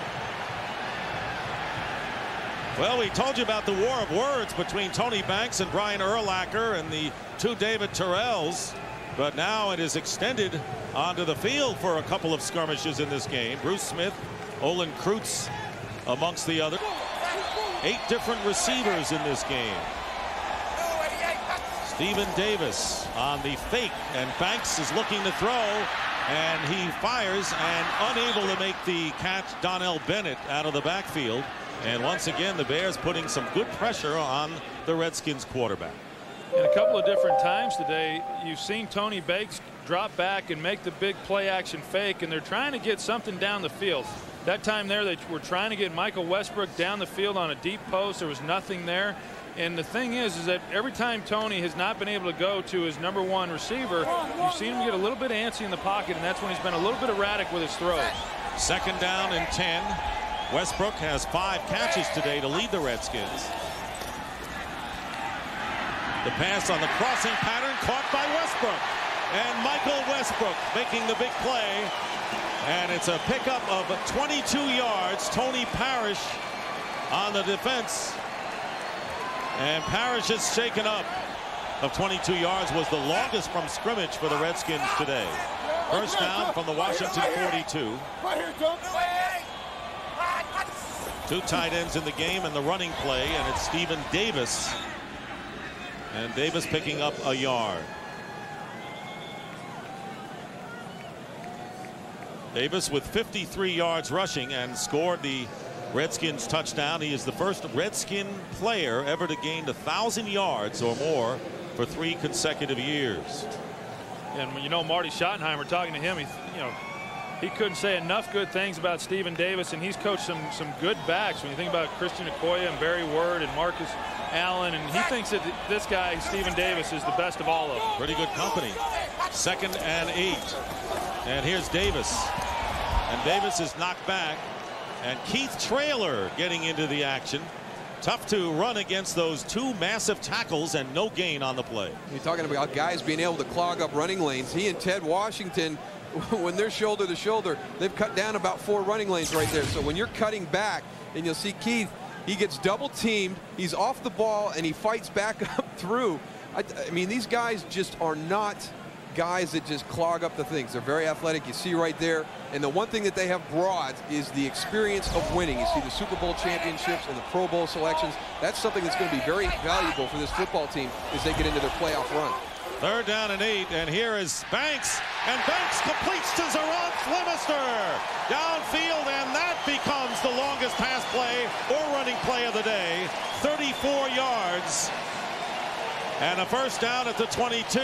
Well, we told you about the war of words between Tony Banks and Brian Urlacher and the 2 David Terrells, but now it is extended onto the field for a couple of skirmishes in this game. Bruce Smith, Olin Kreutz amongst the other. 8 different receivers in this game. Stephen Davis on the fake, and Banks is looking to throw, and he fires, and unable to make the catch, Donnell Bennett out of the backfield. And once again, the Bears putting some good pressure on the Redskins quarterback. And a couple of different times today, you've seen Tony Banks drop back and make the big play action fake, and they're trying to get something down the field. That time there, they were trying to get Michael Westbrook down the field on a deep post. There was nothing there. And the thing is that every time Tony has not been able to go to his #1 receiver, you've seen him get a little bit antsy in the pocket, and that's when he's been a little bit erratic with his throws. 2nd down and 10. Westbrook has 5 catches today to lead the Redskins. The pass on the crossing pattern caught by Westbrook. And Michael Westbrook making the big play. And it's a pickup of 22 yards. Tony Parrish on the defense. And Parrish is shaken up. Of 22 yards was the longest from scrimmage for the Redskins today. First down from the Washington 42. Two tight ends in the game and the running play, and it's Stephen Davis. And Davis picking up a yard. Davis with 53 yards rushing and scored the Redskins touchdown. He is the first Redskin player ever to gain 1,000 yards or more for 3 consecutive years. And when you know Marty Schottenheimer, talking to him, he couldn't say enough good things about Stephen Davis, and he's coached some good backs. When you think about Christian Okoye and Barry Word and Marcus Allen, and he thinks that this guy Stephen Davis is the best of all of them. Pretty good company. 2nd and 8, and here's Davis, and Davis is knocked back, and Keith Traylor getting into the action. Tough to run against those 2 massive tackles and no gain on the play. You're talking about guys being able to clog up running lanes. He and Ted Washington, when they're shoulder to shoulder, they've cut down about 4 running lanes right there. So when you're cutting back, and you'll see Keith, he gets double teamed, he's off the ball, and he fights back up through. I mean, these guys just are not guys that just clog up the things. They're very athletic. You see right there. And the one thing that they have brought is the experience of winning. You see the Super Bowl championships and the Pro Bowl selections. That's something that's going to be very valuable for this football team as they get into their playoff run. 3rd down and 8, and here is Banks, and Banks completes to Zeron Flemister downfield, and that becomes the longest pass play or running play of the day. 34 yards, and a first down at the 22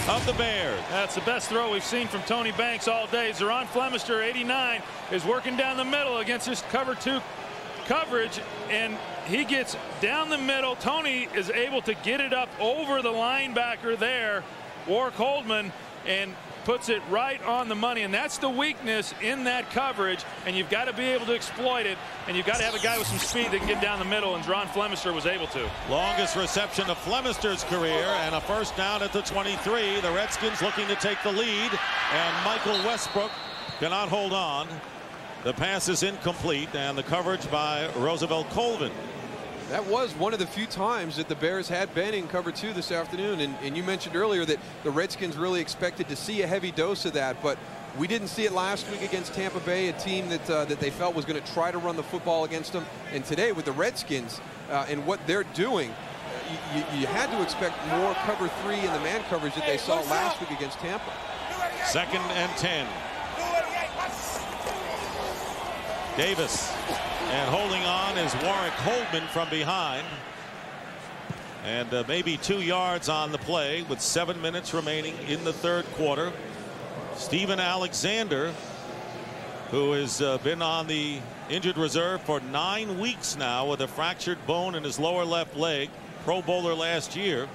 of the Bears. That's the best throw we've seen from Tony Banks all day. Zeron Flemister, 89, is working down the middle against this cover 2 coverage, and he gets down the middle. Tony is able to get it up over the linebacker there, Warwick Holdman, and puts it right on the money. And that's the weakness in that coverage, and you've got to be able to exploit it, and you've got to have a guy with some speed that can get down the middle, and Zeron Flemister was able to. Longest reception of Flemister's career, and a first down at the 23. The Redskins looking to take the lead, and Michael Westbrook cannot hold on. The pass is incomplete, and the coverage by Roosevelt Colvin. That was one of the few times that the Bears had been in cover 2 this afternoon, and you mentioned earlier that the Redskins really expected to see a heavy dose of that, but we didn't see it last week against Tampa Bay, a team that they felt was going to try to run the football against them. And today with the Redskins and what they're doing, you had to expect more cover 3 in the man coverage that they saw last week against Tampa. 2nd and 10. Davis, and holding on is Warwick Holdman from behind, and maybe 2 yards on the play with 7 minutes remaining in the 3rd quarter. Steven Alexander, who has been on the injured reserve for 9 weeks now with a fractured bone in his lower left leg, Pro Bowler last year,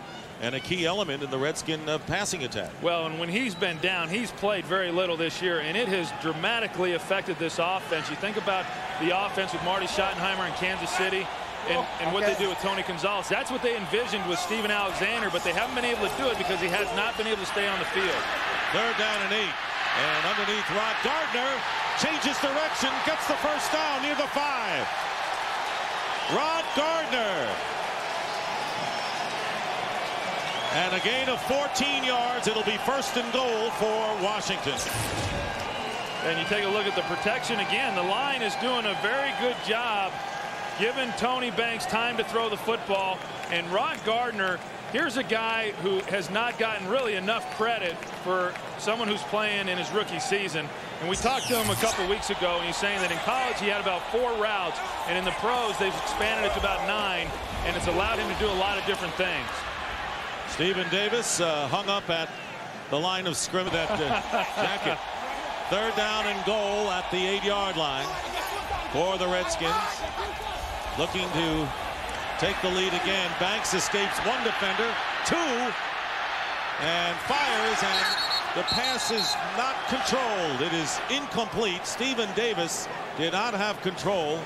and a key element in the Redskin passing attack. Well, and when he's been down, he's played very little this year, and it has dramatically affected this offense. You think about the offense with Marty Schottenheimer in Kansas City and what they do with Tony Gonzalez. That's what they envisioned with Steven Alexander, but they haven't been able to do it because he has not been able to stay on the field. 3rd down and 8, and underneath Rod Gardner changes direction, gets the first down near the 5. Rod Gardner. And a gain of 14 yards. It'll be 1st and goal for Washington. And you take a look at the protection again. The line is doing a very good job giving Tony Banks time to throw the football. And Rod Gardner, here's a guy who has not gotten really enough credit for someone who's playing in his rookie season. And we talked to him a couple weeks ago, and he's saying that in college he had about 4 routes, and in the pros they've expanded it to about 9, and it's allowed him to do a lot of different things. Stephen Davis hung up at the line of scrimmage, that jacket. 3rd down and goal at the 8-yard line for the Redskins. Looking to take the lead again. Banks escapes 1 defender, 2, and fires, and the pass is not controlled. It is incomplete. Stephen Davis did not have control,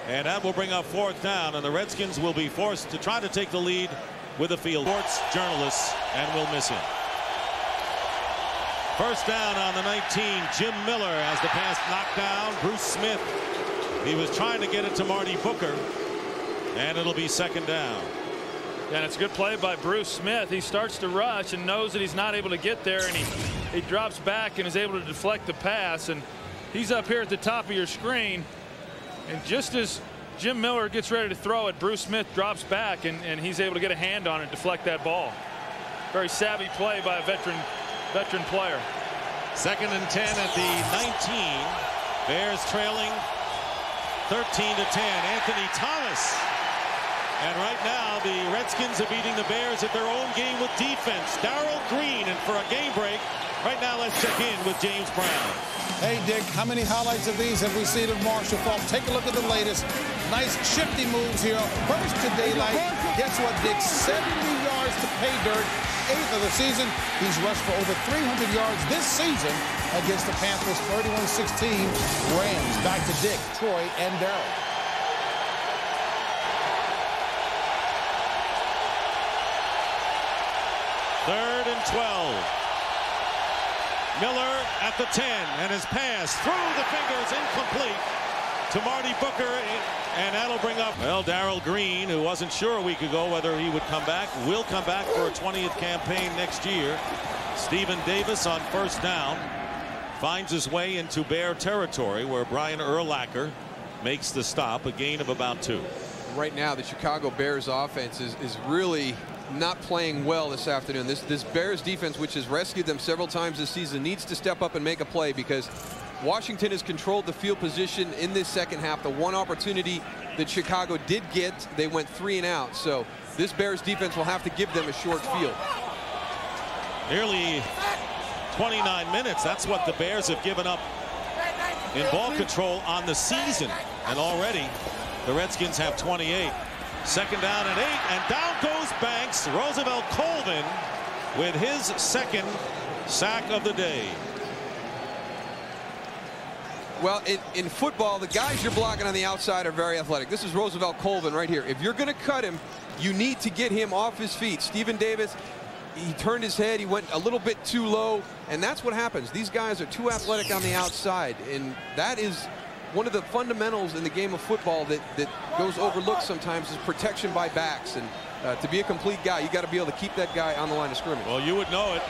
and that will bring up 4th down, and the Redskins will be forced to try to take the lead with the field. Sports journalists, and will miss him. First down on the 19. Jim Miller has the pass knocked down. Bruce Smith. He was trying to get it to Marty Booker, and it'll be second down. And it's a good play by Bruce Smith. He starts to rush and knows that he's not able to get there, and he drops back and is able to deflect the pass. And he's up here at the top of your screen, and just as Jim Miller gets ready to throw it, Bruce Smith drops back, and he's able to get a hand on it and deflect that ball. Very savvy play by a veteran player. Second and 10 at the 19. Bears trailing 13-10. Anthony Thomas. And right now the Redskins are beating the Bears at their own game with defense. Darrell Green, and for a game break, right now let's check in with James Brown. Hey, Dick, how many highlights of these have we seen of Marshall Faulk? Take a look at the latest. Nice shifty moves here. First to daylight. Guess what, Dick? 70 yards to pay dirt. 8th of the season. He's rushed for over 300 yards this season against the Panthers. 31-16 Rams. Back to Dick, Troy, and Darrell. Third and 12. Miller at the 10, and his pass through the fingers, incomplete to Marty Booker, and that'll bring up, well, Darrell Green, who wasn't sure a week ago whether he would come back, will come back for a 20th campaign next year. Stephen Davis on first down finds his way into Bear territory where Brian Urlacher makes the stop, a gain of about 2. Right now the Chicago Bears offense is really not playing well this afternoon. This Bears defense, which has rescued them several times this season, needs to step up and make a play, because Washington has controlled the field position in this second half. The one opportunity that Chicago did get, they went 3 and out. So this Bears defense will have to give them a short field. Nearly 29 minutes. That's what the Bears have given up in ball control on the season. And already the Redskins have 28. Second down and 8, and down goes Banks. Roosevelt Colvin with his second sack of the day. Well, in football, the guys you're blocking on the outside are very athletic. This is Roosevelt Colvin right here. If you're going to cut him, you need to get him off his feet. Stephen Davis, he turned his head. He went a little bit too low, and that's what happens. These guys are too athletic on the outside, and that is one of the fundamentals in the game of football that goes overlooked sometimes, is protection by backs. And to be a complete guy, you got to be able to keep that guy on the line of scrimmage. Well, you would know it.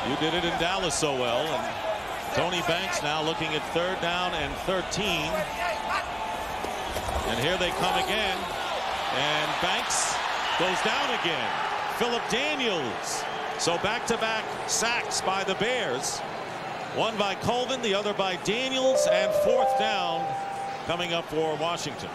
You did it in Dallas so well. And Tony Banks now looking at third down and 13. And here they come again. And Banks goes down again. Philip Daniels. So back-to-back sacks by the Bears. One by Colvin, the other by Daniels, and fourth down coming up for Washington.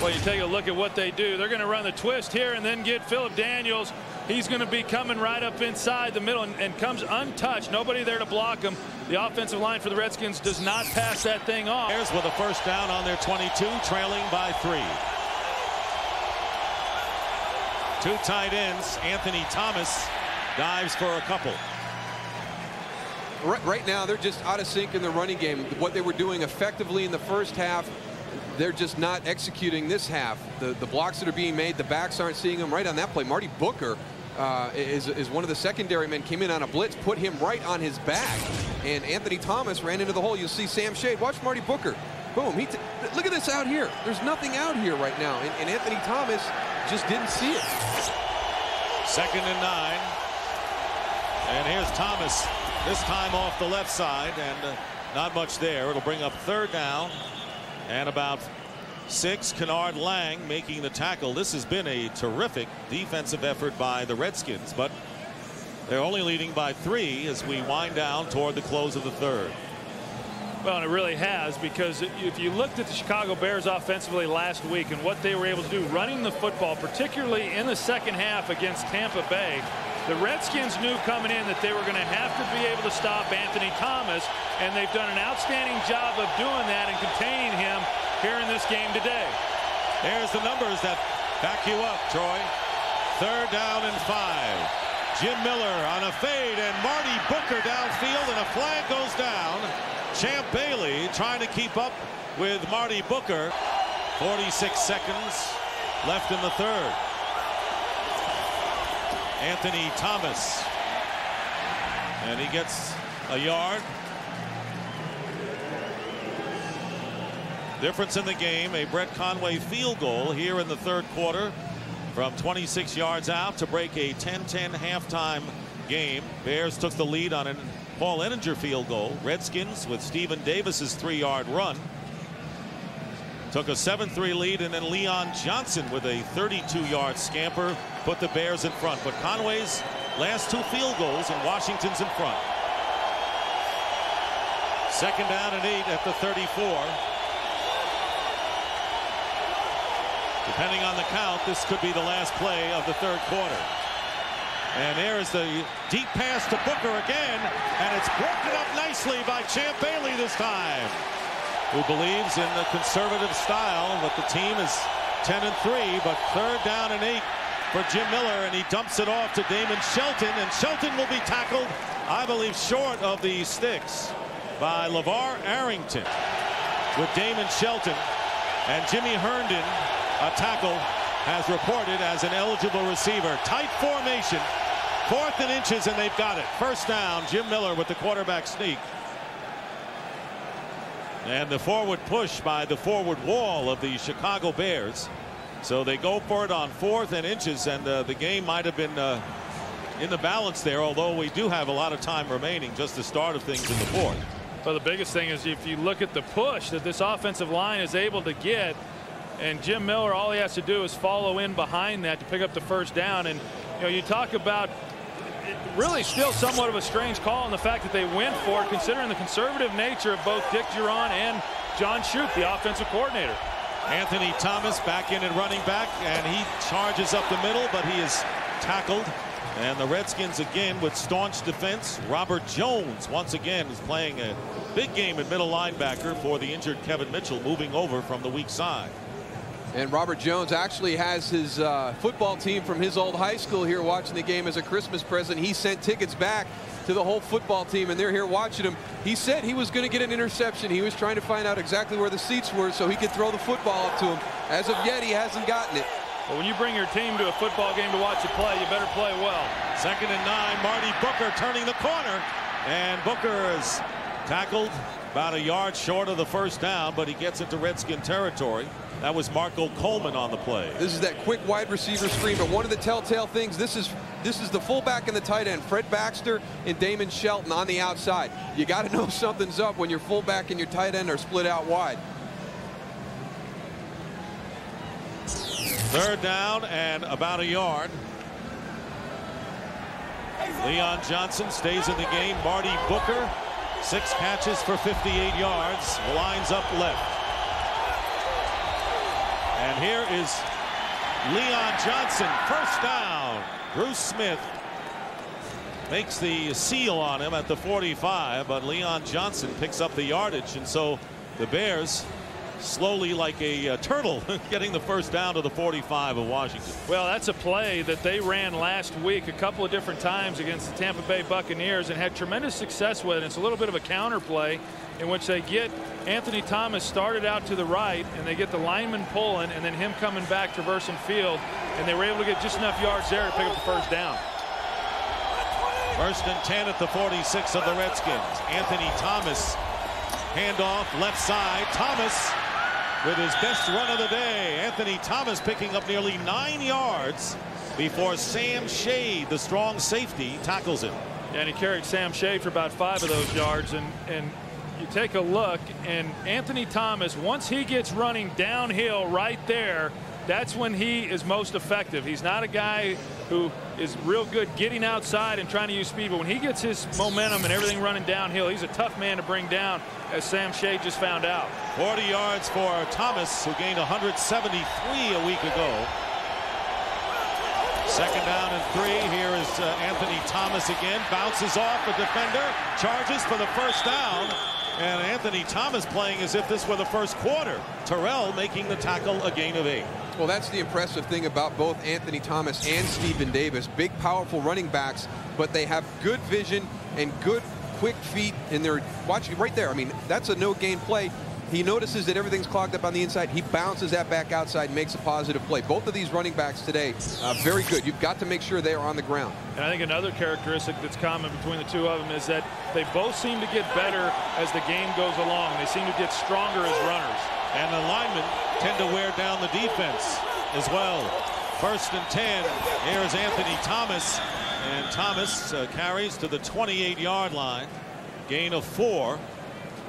Well, you take a look at what they do. They're going to run the twist here and then get Philip Daniels. He's going to be coming right up inside the middle and comes untouched. Nobody there to block him. The offensive line for the Redskins does not pass that thing off. Bears with a first down on their 22, trailing by 3. 2 tight ends. Anthony Thomas dives for a couple. Right now, they're just out of sync in the running game. What they were doing effectively in the first half, they're just not executing this half. The blocks that are being made, the backs aren't seeing them. Right on that play, Marty Booker is one of the secondary men, came in on a blitz, put him right on his back, and Anthony Thomas ran into the hole. You'll see Sam Shade. Watch Marty Booker. Boom. Look at this out here. There's nothing out here right now, and Anthony Thomas just didn't see it. Second and 9. And here's Thomas. This time off the left side, and not much there. It'll bring up third down and about 6. Kennard Lang making the tackle. This has been a terrific defensive effort by the Redskins, but they're only leading by 3 as we wind down toward the close of the third. Well, and it really has, because if you looked at the Chicago Bears offensively last week and what they were able to do running the football, particularly in the second half against Tampa Bay, the Redskins knew coming in that they were going to have to be able to stop Anthony Thomas, and they've done an outstanding job of doing that and containing him here in this game today. There's the numbers that back you up, Troy. Third down and 5. Jim Miller on a fade, and Marty Booker downfield, and a flag goes down. Champ Bailey trying to keep up with Marty Booker. 46 seconds left in the third. Anthony Thomas. And he gets a yard. Difference in the game, a Brett Conway field goal here in the third quarter from 26 yards out to break a 10-10 halftime game. Bears took the lead on a Paul Ehninger field goal. Redskins, with Stephen Davis's 3-yard run, took a 7-3 lead, and then Leon Johnson with a 32-yard scamper put the Bears in front. But Conway's last 2 field goals and Washington's in front. 2nd down and 8 at the 34. Depending on the count, this could be the last play of the third quarter. And there is the deep pass to Booker again, and it's broken up nicely by Champ Bailey this time, who believes in the conservative style. But the team is 10-3, but 3rd down and 8 for Jim Miller, and he dumps it off to Damon Shelton, and Shelton will be tackled, I believe, short of the sticks by LeVar Arrington, with Damon Shelton and Jimmy Herndon. A tackle has reported as an eligible receiver. Tight formation, 4th and inches, and they've got it. 1st down, Jim Miller with the quarterback sneak. And the forward push by the forward wall of the Chicago Bears. So they go for it on 4th and inches, and the game might have been in the balance there, although we do have a lot of time remaining, just the start of things in the 4th. Well, the biggest thing is if you look at the push that this offensive line is able to get, and Jim Miller, all he has to do is follow in behind that to pick up the 1st down. And you know, you talk about really still somewhat of a strange call in the fact that they went for it, considering the conservative nature of both Dick Duron and John Shoup, the offensive coordinator. Anthony Thomas back in and running back, and he charges up the middle, but he is tackled. And the Redskins again with staunch defense. Robert Jones once again is playing a big game at middle linebacker for the injured Kevin Mitchell, moving over from the weak side. And Robert Jones actually has his football team from his old high school here watching the game as a Christmas present. He sent tickets back to the whole football team, and they're here watching him. He said he was going to get an interception. He was trying to find out exactly where the seats were so he could throw the football up to him. As of yet, he hasn't gotten it. Well, when you bring your team to a football game to watch it play, you better play well. 2nd and 9, Marty Booker turning the corner, and Booker is tackled about a yard short of the 1st down, but he gets into Redskin territory. That was Marco Coleman on the play. This is that quick wide receiver screen, but one of the telltale things, this is the fullback and the tight end, Fred Baxter and Damon Shelton on the outside. You got to know something's up when your fullback and your tight end are split out wide. 3rd down and about a yard. Leon Johnson stays in the game. Marty Booker, 6 catches for 58 yards, lines up left. And here is Leon Johnson, 1st down. Bruce Smith makes the seal on him at the 45, but Leon Johnson picks up the yardage, and so the Bears slowly, like a turtle, getting the 1st down to the 45 of Washington. Well, that's a play that they ran last week a couple of different times against the Tampa Bay Buccaneers and had tremendous success with it. It's a little bit of a counter play in which they get Anthony Thomas started out to the right, and they get the lineman pulling, and then him coming back traversing field, and they were able to get just enough yards there to pick up the 1st down. 1st and 10 at the 46 of the Redskins. Anthony Thomas, handoff left side. Thomas with his best run of the day. Anthony Thomas picking up nearly 9 yards before Sam Shade, the strong safety, tackles him. And he carried Sam Shade for about 5 of those yards, and you take a look, and Anthony Thomas, once he gets running downhill right there, that's when he is most effective. He's not a guy who is real good getting outside and trying to use speed, but when he gets his momentum and everything running downhill, he's a tough man to bring down, as Sam Shade just found out. 40 yards for Thomas, who gained 173 a week ago. 2nd down and 3. Here is Anthony Thomas again. Bounces off a defender. Charges for the 1st down. And Anthony Thomas playing as if this were the 1st quarter. Terrell making the tackle, a gain of 8. Well, that's the impressive thing about both Anthony Thomas and Stephen Davis. Big, powerful running backs, but they have good vision and good quick feet, and they're watching right there. I mean, that's a no-gain play. He notices that everything's clogged up on the inside. He bounces that back outside and makes a positive play. Both of these running backs today, very good. You've got to make sure they are on the ground. And I think another characteristic that's common between the two of them is that they both seem to get better as the game goes along. They seem to get stronger as runners. And the linemen tend to wear down the defense as well. 1st and 10. Here's Anthony Thomas. And Thomas carries to the 28-yard line. Gain of 4.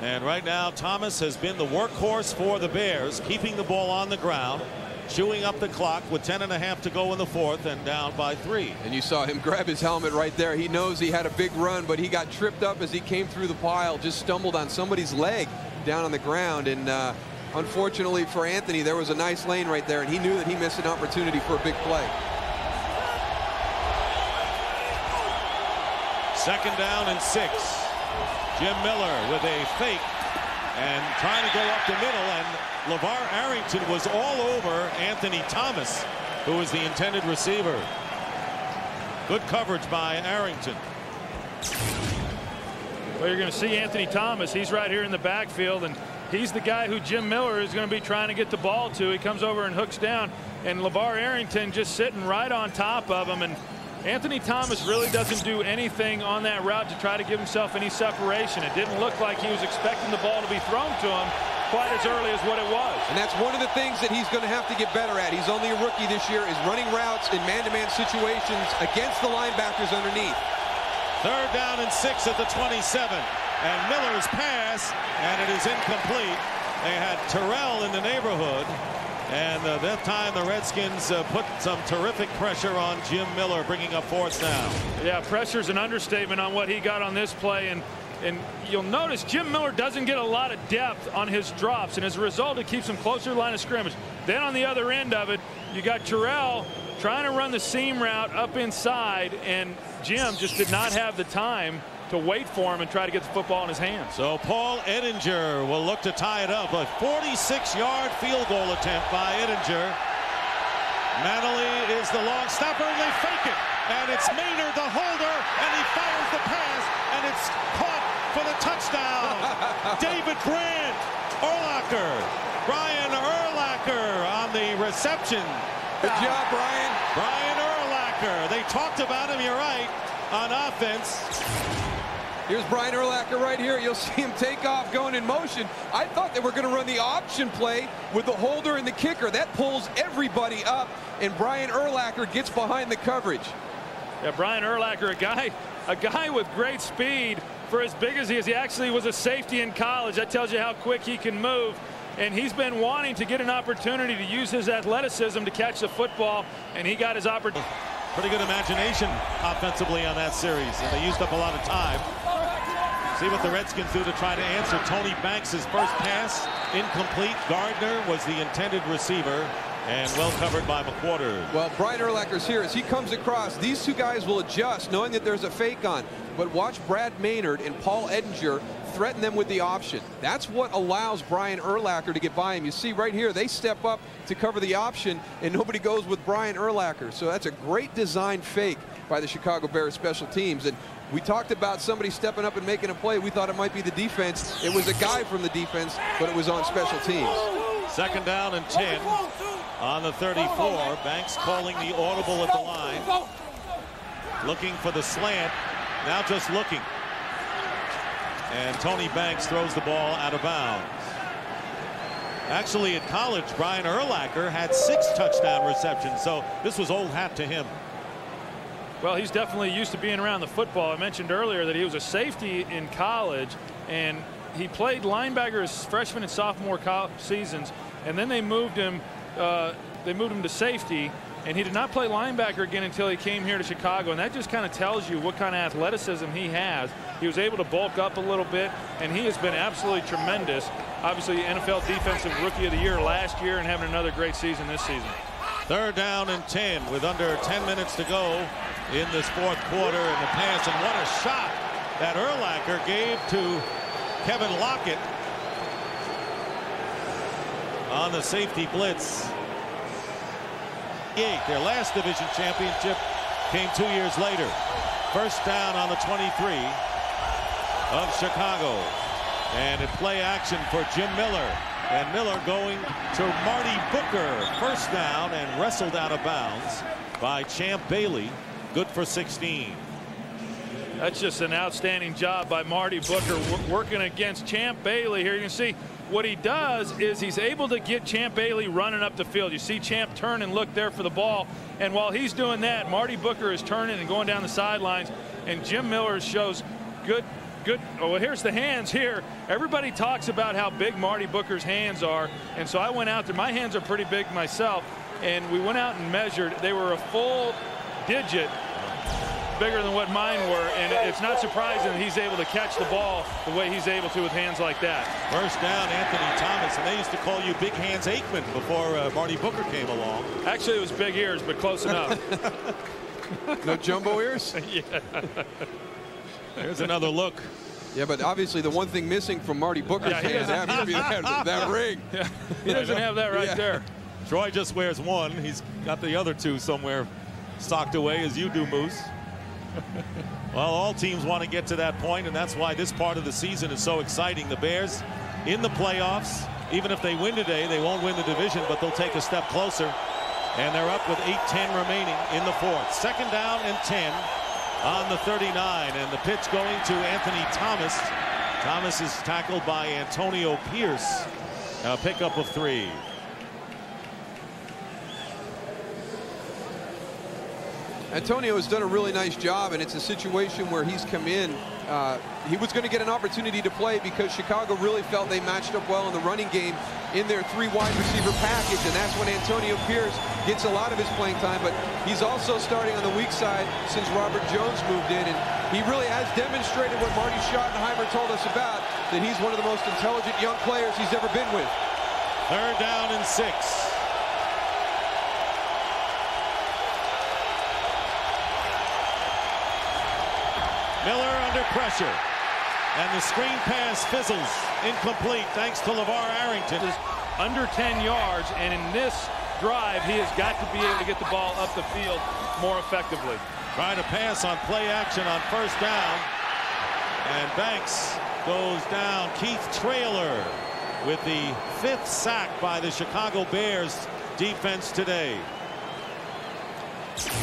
And right now, Thomas has been the workhorse for the Bears, keeping the ball on the ground, chewing up the clock with 10.5 to go in the 4th and down by 3. And you saw him grab his helmet right there. He knows he had a big run, but he got tripped up as he came through the pile, just stumbled on somebody's leg down on the ground. And unfortunately for Anthony, there was a nice lane right there, and he knew that he missed an opportunity for a big play. 2nd down and 6. Jim Miller with a fake and trying to go up the middle, and LeVar Arrington was all over Anthony Thomas, who was the intended receiver. Good coverage by Arrington. Well, you're going to see Anthony Thomas. He's right here in the backfield, and he's the guy who Jim Miller is going to be trying to get the ball to. He comes over and hooks down, and LeVar Arrington just sitting right on top of him. And Anthony Thomas really doesn't do anything on that route to try to give himself any separation. It didn't look like he was expecting the ball to be thrown to him quite as early as what it was. And that's one of the things that he's going to have to get better at. He's only a rookie this year, is running routes in man-to-man situations against the linebackers underneath. 3rd down and 6 at the 27. And Miller's pass, and it is incomplete. They had Terrell in the neighborhood. And that time the Redskins put some terrific pressure on Jim Miller, bringing up 4th down. Yeah, pressure's an understatement on what he got on this play. And you'll notice Jim Miller doesn't get a lot of depth on his drops. And as a result, it keeps him closer to the line of scrimmage. Then on the other end of it, you got Terrell trying to run the seam route up inside. And Jim just did not have the time to wait for him and try to get the football in his hands. So Paul Edinger will look to tie it up. A 46-yard field goal attempt by Edinger. Manley is the long snapper, and they fake it. And it's Maynard, the holder, and he fires the pass, and it's caught for the touchdown. David Brandt, Brian Urlacher on the reception. Good job, Brian. Brian Urlacher. They talked about him, you're right, on offense. Here's Brian Urlacher right here. You'll see him take off going in motion. I thought they were going to run the option play with the holder and the kicker. That pulls everybody up, and Brian Urlacher gets behind the coverage. Yeah, Brian Urlacher, a guy with great speed for as big as he is. He actually was a safety in college. That tells you how quick he can move. And he's been wanting to get an opportunity to use his athleticism to catch the football, and he got his opportunity. Pretty good imagination offensively on that series, and they used up a lot of time. See what the Redskins do to try to answer. Tony Banks' first pass incomplete. Gardner was the intended receiver, and well covered by McQuarters. Well, Brian Urlacher's here. As he comes across, these two guys will adjust, knowing that there's a fake on. But watch Brad Maynard and Paul Edinger threaten them with the option. That's what allows Brian Urlacher to get by him. You see right here, they step up to cover the option, and nobody goes with Brian Urlacher. So that's a great design fake by the Chicago Bears special teams. And we talked about somebody stepping up and making a play. We thought it might be the defense. It was a guy from the defense, but it was on special teams. 2nd down and 10 on the 34. Banks calling the audible at the line. Looking for the slant. Now just looking. And Tony Banks throws the ball out of bounds. Actually, at college, Brian Urlacher had 6 touchdown receptions, so this was old hat to him. Well, he's definitely used to being around the football. I mentioned earlier that he was a safety in college, and he played linebacker his freshman and sophomore seasons, and then they moved him to safety, and he did not play linebacker again until he came here to Chicago. And that just kind of tells you what kind of athleticism he has. He was able to bulk up a little bit, and he has been absolutely tremendous. Obviously, NFL Defensive Rookie of the Year last year and having another great season this season. 3rd down and 10 with under 10 minutes to go in this 4th quarter, and the pass, and what a shot that Urlacher gave to Kevin Lockett on the safety blitz. Their last division championship came 2 years later. 1st down on the 23 of Chicago. And it's play action for Jim Miller. And Miller going to Marty Booker. First down and wrestled out of bounds by Champ Bailey. Good for 16. That's just an outstanding job by Marty Booker working against Champ Bailey here. You can see what he does is he's able to get Champ Bailey running up the field. You see Champ turn and look there for the ball. And while he's doing that, Marty Booker is turning and going down the sidelines. And Jim Miller shows good. Oh, well, here's the hands here. Everybody talks about how big Marty Booker's hands are. And so I went out there. My hands are pretty big myself. And we went out and measured. They were a full digit bigger than what mine were. And it's not surprising that he's able to catch the ball the way he's able to with hands like that. First down, Anthony Thomas. And they used to call you Big Hands Aikman before Marty Booker came along. Actually, it was big ears, but close enough. No jumbo ears? Yeah. Here's another look. Yeah, but obviously the one thing missing from Marty Booker's hands has to be that ring. Yeah, he doesn't have that right there. Troy just wears one. He's got the other two somewhere socked away, as you do, Moose. Well, all teams want to get to that point, and that's why this part of the season is so exciting. The Bears in the playoffs. Even if they win today, they won't win the division, but they'll take a step closer. And they're up with 8:10 remaining in the fourth. Second down and 10. On the 39, and the pitch going to Anthony Thomas. Thomas is tackled by Antonio Pierce. A pickup of 3. Antonio has done a really nice job, and it's a situation where he's come in. He was going to get an opportunity to play because Chicago really felt they matched up well in the running game in their 3 wide receiver package, and that's when Antonio Pierce gets a lot of his playing time. But he's also starting on the weak side since Robert Jones moved in, and he really has demonstrated what Marty Schottenheimer told us about, that he's one of the most intelligent young players he's ever been with. Third down and 6. Miller under pressure, and the screen pass fizzles, incomplete thanks to LeVar Arrington. Under 10 yards, and in this drive he has got to be able to get the ball up the field more effectively. Trying to pass on play action on first down, and Banks goes down. Keith Traylor with the 5th sack by the Chicago Bears defense today.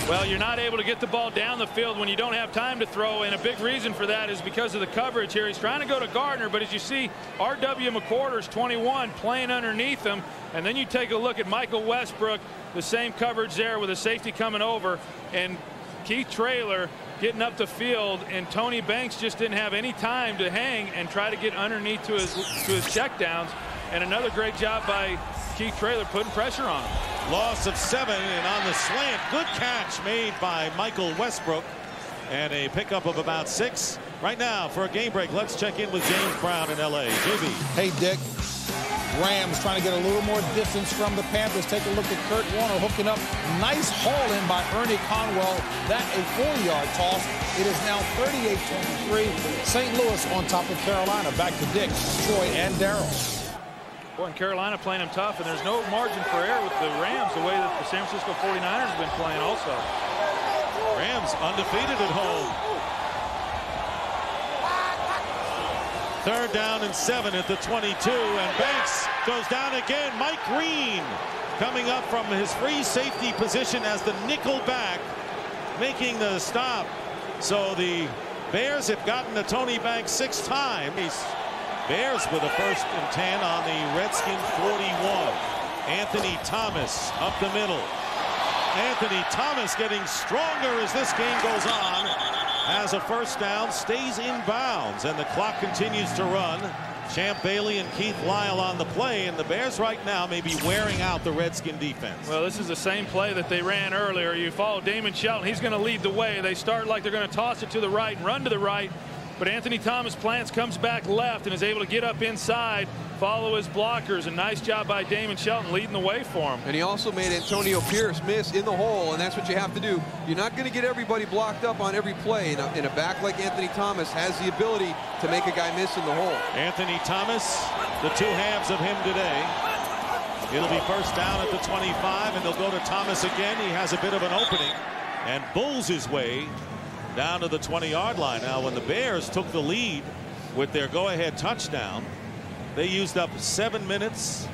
Well, you're not able to get the ball down the field when you don't have time to throw, and a big reason for that is because of the coverage here. He's trying to go to Gardner, but as you see, R.W. McQuarters, 21, playing underneath him, and then you take a look at Michael Westbrook, the same coverage there with a safety coming over, and Keith Traylor getting up the field, and Tony Banks just didn't have any time to hang and try to get underneath to his checkdowns, and another great job by Keith Traylor putting pressure on him. Loss of 7, and on the slant, good catch made by Michael Westbrook, and a pickup of about 6. Right now, for a game break, let's check in with James Brown in L.A. JB. Hey, Dick. Rams trying to get a little more distance from the Panthers. Take a look at Kurt Warner hooking up. Nice haul in by Ernie Conwell. That a 4-yard toss. It is now 38-23. St. Louis on top of Carolina. Back to Dick, Troy, and Darryl. Boy, and Carolina playing them tough, and there's no margin for error with the Rams the way that the San Francisco 49ers have been playing also. Rams undefeated at home. Third down and 7 at the 22, and Banks goes down again. Mike Green coming up from his free safety position as the nickel back, making the stop. So the Bears have gotten to Tony Banks 6 times. Bears with a 1st and 10 on the Redskin 41. Anthony Thomas up the middle. Anthony Thomas getting stronger as this game goes on. Has a first down, stays in bounds, and the clock continues to run. Champ Bailey and Keith Lyle on the play, and the Bears right now may be wearing out the Redskin defense. Well, this is the same play that they ran earlier. You follow Damon Shelton. He's going to lead the way. They start like they're going to toss it to the right and run to the right. But Anthony Thomas plants, comes back left, and is able to get up inside, follow his blockers. A nice job by Damon Shelton leading the way for him. And he also made Antonio Pierce miss in the hole, and that's what you have to do. You're not going to get everybody blocked up on every play. And a back like Anthony Thomas has the ability to make a guy miss in the hole. Anthony Thomas, the 2 halves of him today. It'll be first down at the 25, and they'll go to Thomas again. He has a bit of an opening and bulls his way down to the 20-yard line. Now, when the Bears took the lead with their go-ahead touchdown. They used up 7 minutes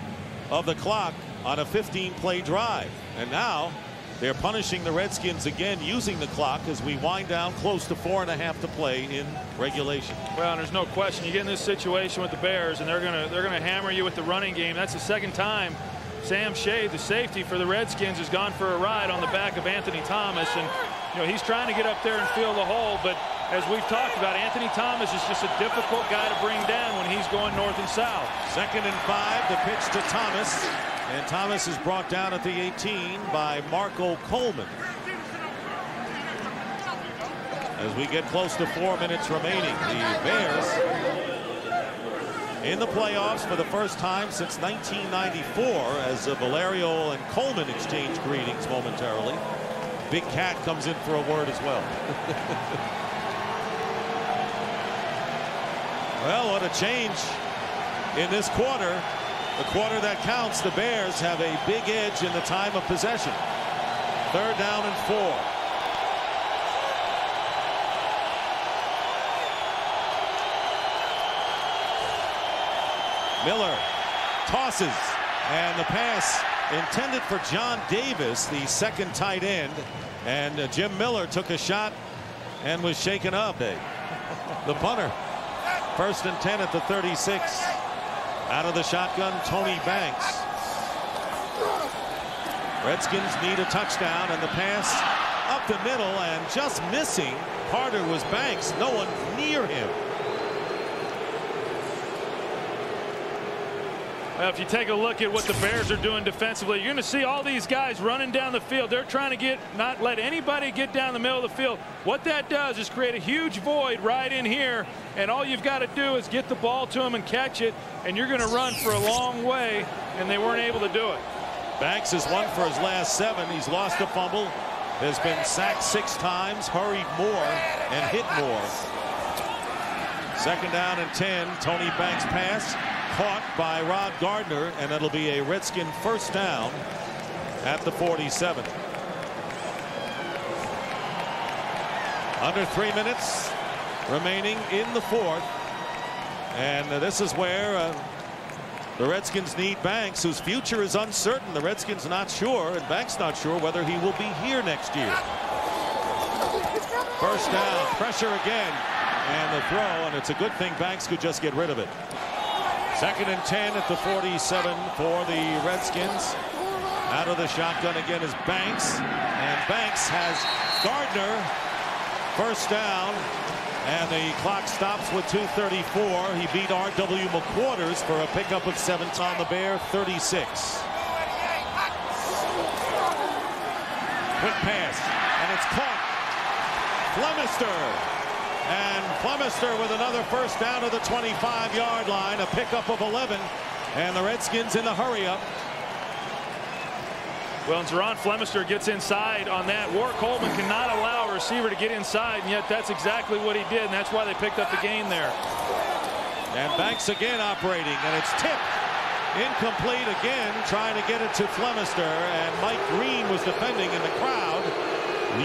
of the clock on a 15-play drive. And now they're punishing the Redskins again using the clock as we wind down close to 4.5 to play in regulation. Well, and there's no question you get in this situation with the Bears and they're gonna hammer you with the running game. That's the second time Sam Shade, the safety for the Redskins, has gone for a ride on the back of Anthony Thomas, and he's trying to get up there and fill the hole, but as we've talked about, Anthony Thomas is just a difficult guy to bring down when he's going north and south. 2nd and 5, the pitch to Thomas. And Thomas is brought down at the 18 by Marco Coleman. As we get close to 4 minutes remaining, the Bears in the playoffs for the first time since 1994 as Valerio and Coleman exchange greetings momentarily. Big Cat comes in for a word as well. Well, what a change in this quarter. The quarter that counts. The Bears have a big edge in the time of possession. 3rd down and 4. Miller tosses, and the pass intended for John Davis, the 2nd tight end, and Jim Miller took a shot and was shaken up. The punter. 1st and 10 at the 36. Out of the shotgun, Tony Banks. Redskins need a touchdown, and the pass up the middle and just missing. Carter was Banks. No one near him. Well, if you take a look at what the Bears are doing defensively, you're going to see all these guys running down the field. They're trying to not let anybody get down the middle of the field. What that does is create a huge void right in here, and all you've got to do is get the ball to them and catch it, and you're going to run for a long way, and they weren't able to do it. Banks has won for his last 7. He's lost a fumble, has been sacked 6 times, hurried more, and hit more. 2nd down and 10. Tony Banks' pass caught by Rod Gardner, and it'll be a Redskin 1st down at the 47. Under 3 minutes remaining in the 4th, and this is where the Redskins need Banks, whose future is uncertain. The Redskins not sure, and Banks not sure whether he will be here next year. 1st down, pressure again, and the throw, and it's a good thing Banks could just get rid of it. 2nd and 10 at the 47 for the Redskins. Out of the shotgun again is Banks, and Banks has Gardner. 1st down, and the clock stops with 2:34. He beat R.W. McQuarters for a pickup of 7 on the Bear 36. Quick pass, and it's caught. Flemister. And Flemister with another 1st down to the 25-yard line, a pickup of 11, and the Redskins in the hurry-up. Well, and Zeron Flemister gets inside on that. Warwick Coleman cannot allow a receiver to get inside, and yet that's exactly what he did, and that's why they picked up the gain there. And Banks again operating, and it's tipped. Incomplete again, trying to get it to Flemister, and Mike Green was defending in the crowd,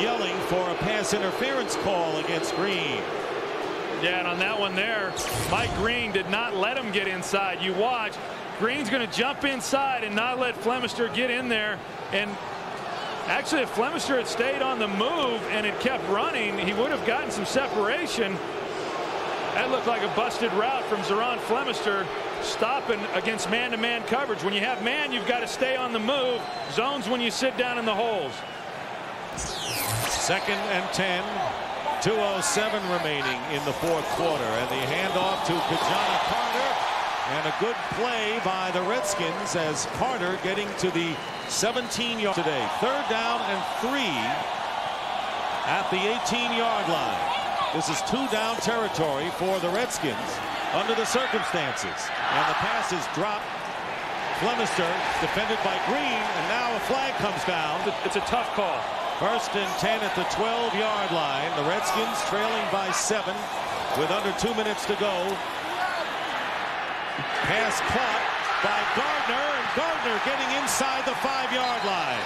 yelling for a pass interference call against Green. Yeah, and on that one there, Mike Green did not let him get inside. You watch, Green's going to jump inside and not let Flemister get in there. And actually, if Flemister had stayed on the move and had kept running, he would have gotten some separation. That looked like a busted route from Zeron Flemister, stopping against man-to-man coverage. When you have man, you've got to stay on the move. Zones when you sit down in the holes. 2nd and 10. 2:07 remaining in the 4th quarter, and the handoff to Kajana Carter, and a good play by the Redskins as Carter getting to the 17-yard today. 3rd down and 3 at the 18-yard line. This is 2-down territory for the Redskins under the circumstances, and the pass is dropped. Flemister defended by Green, and now a flag comes down. It's a tough call. 1st and 10 at the 12-yard line. The Redskins trailing by 7 with under 2 minutes to go. Pass caught by Gardner, and Gardner getting inside the 5-yard line.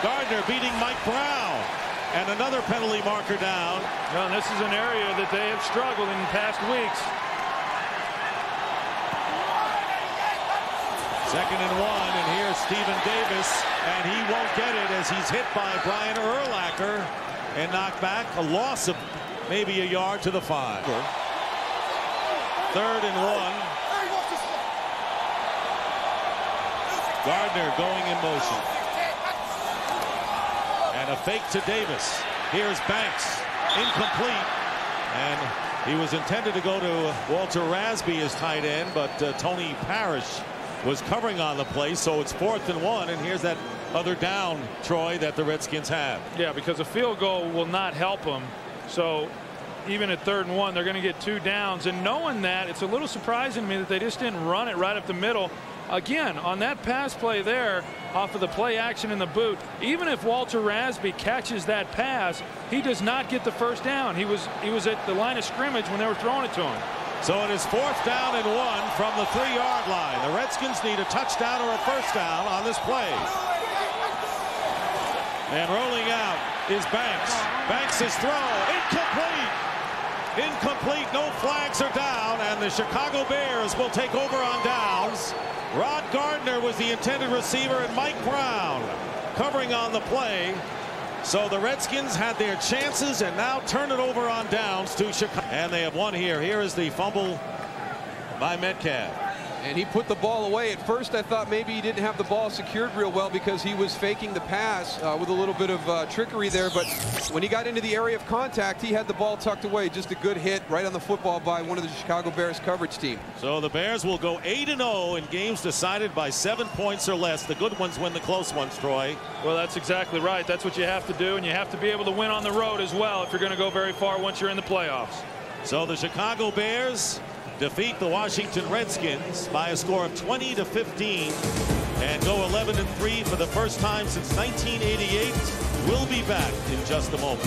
Gardner beating Mike Brown, and another penalty marker down. Well, this is an area that they have struggled in past weeks. 2nd and 1, and here's Stephen Davis, and he won't get it as he's hit by Brian Urlacher and knocked back. A loss of maybe a yard to the 5. 3rd and 1. Gardner going in motion. And a fake to Davis. Here's Banks. Incomplete. And he was intended to go to Walter Rasby as tight end, but Tony Parrish was covering on the play, so it's 4th and 1, and here's that other down, Troy, that the Redskins have. Yeah, because a field goal will not help them. So even at 3rd and 1, they're going to get 2 downs. And knowing that, it's a little surprising to me that they just didn't run it right up the middle. Again, on that pass play there, off of the play action in the boot, even if Walter Rasby catches that pass, he does not get the 1st down. He was at the line of scrimmage when they were throwing it to him. So it is 4th down and 1 from the 3-yard line. The Redskins need a touchdown or a 1st down on this play. And rolling out is Banks. Banks' throw incomplete. Incomplete. No flags are down, and the Chicago Bears will take over on downs. Rod Gardner was the intended receiver, and Mike Brown covering on the play. So the Redskins had their chances and now turn it over on downs to Chicago. And they have one here. Here is the fumble by Metcalf. And he put the ball away. At first, I thought maybe he didn't have the ball secured real well because he was faking the pass with a little bit of trickery there. But when he got into the area of contact, he had the ball tucked away. Just a good hit right on the football by one of the Chicago Bears coverage team. So the Bears will go 8-0 in games decided by 7 points or less. The good ones win the close ones, Troy. Well, that's exactly right. That's what you have to do, and you have to be able to win on the road as well if you're going to go very far once you're in the playoffs. So the Chicago Bears defeat the Washington Redskins by a score of 20-15 and go 11-3 for the first time since 1988. We'll be back in just a moment.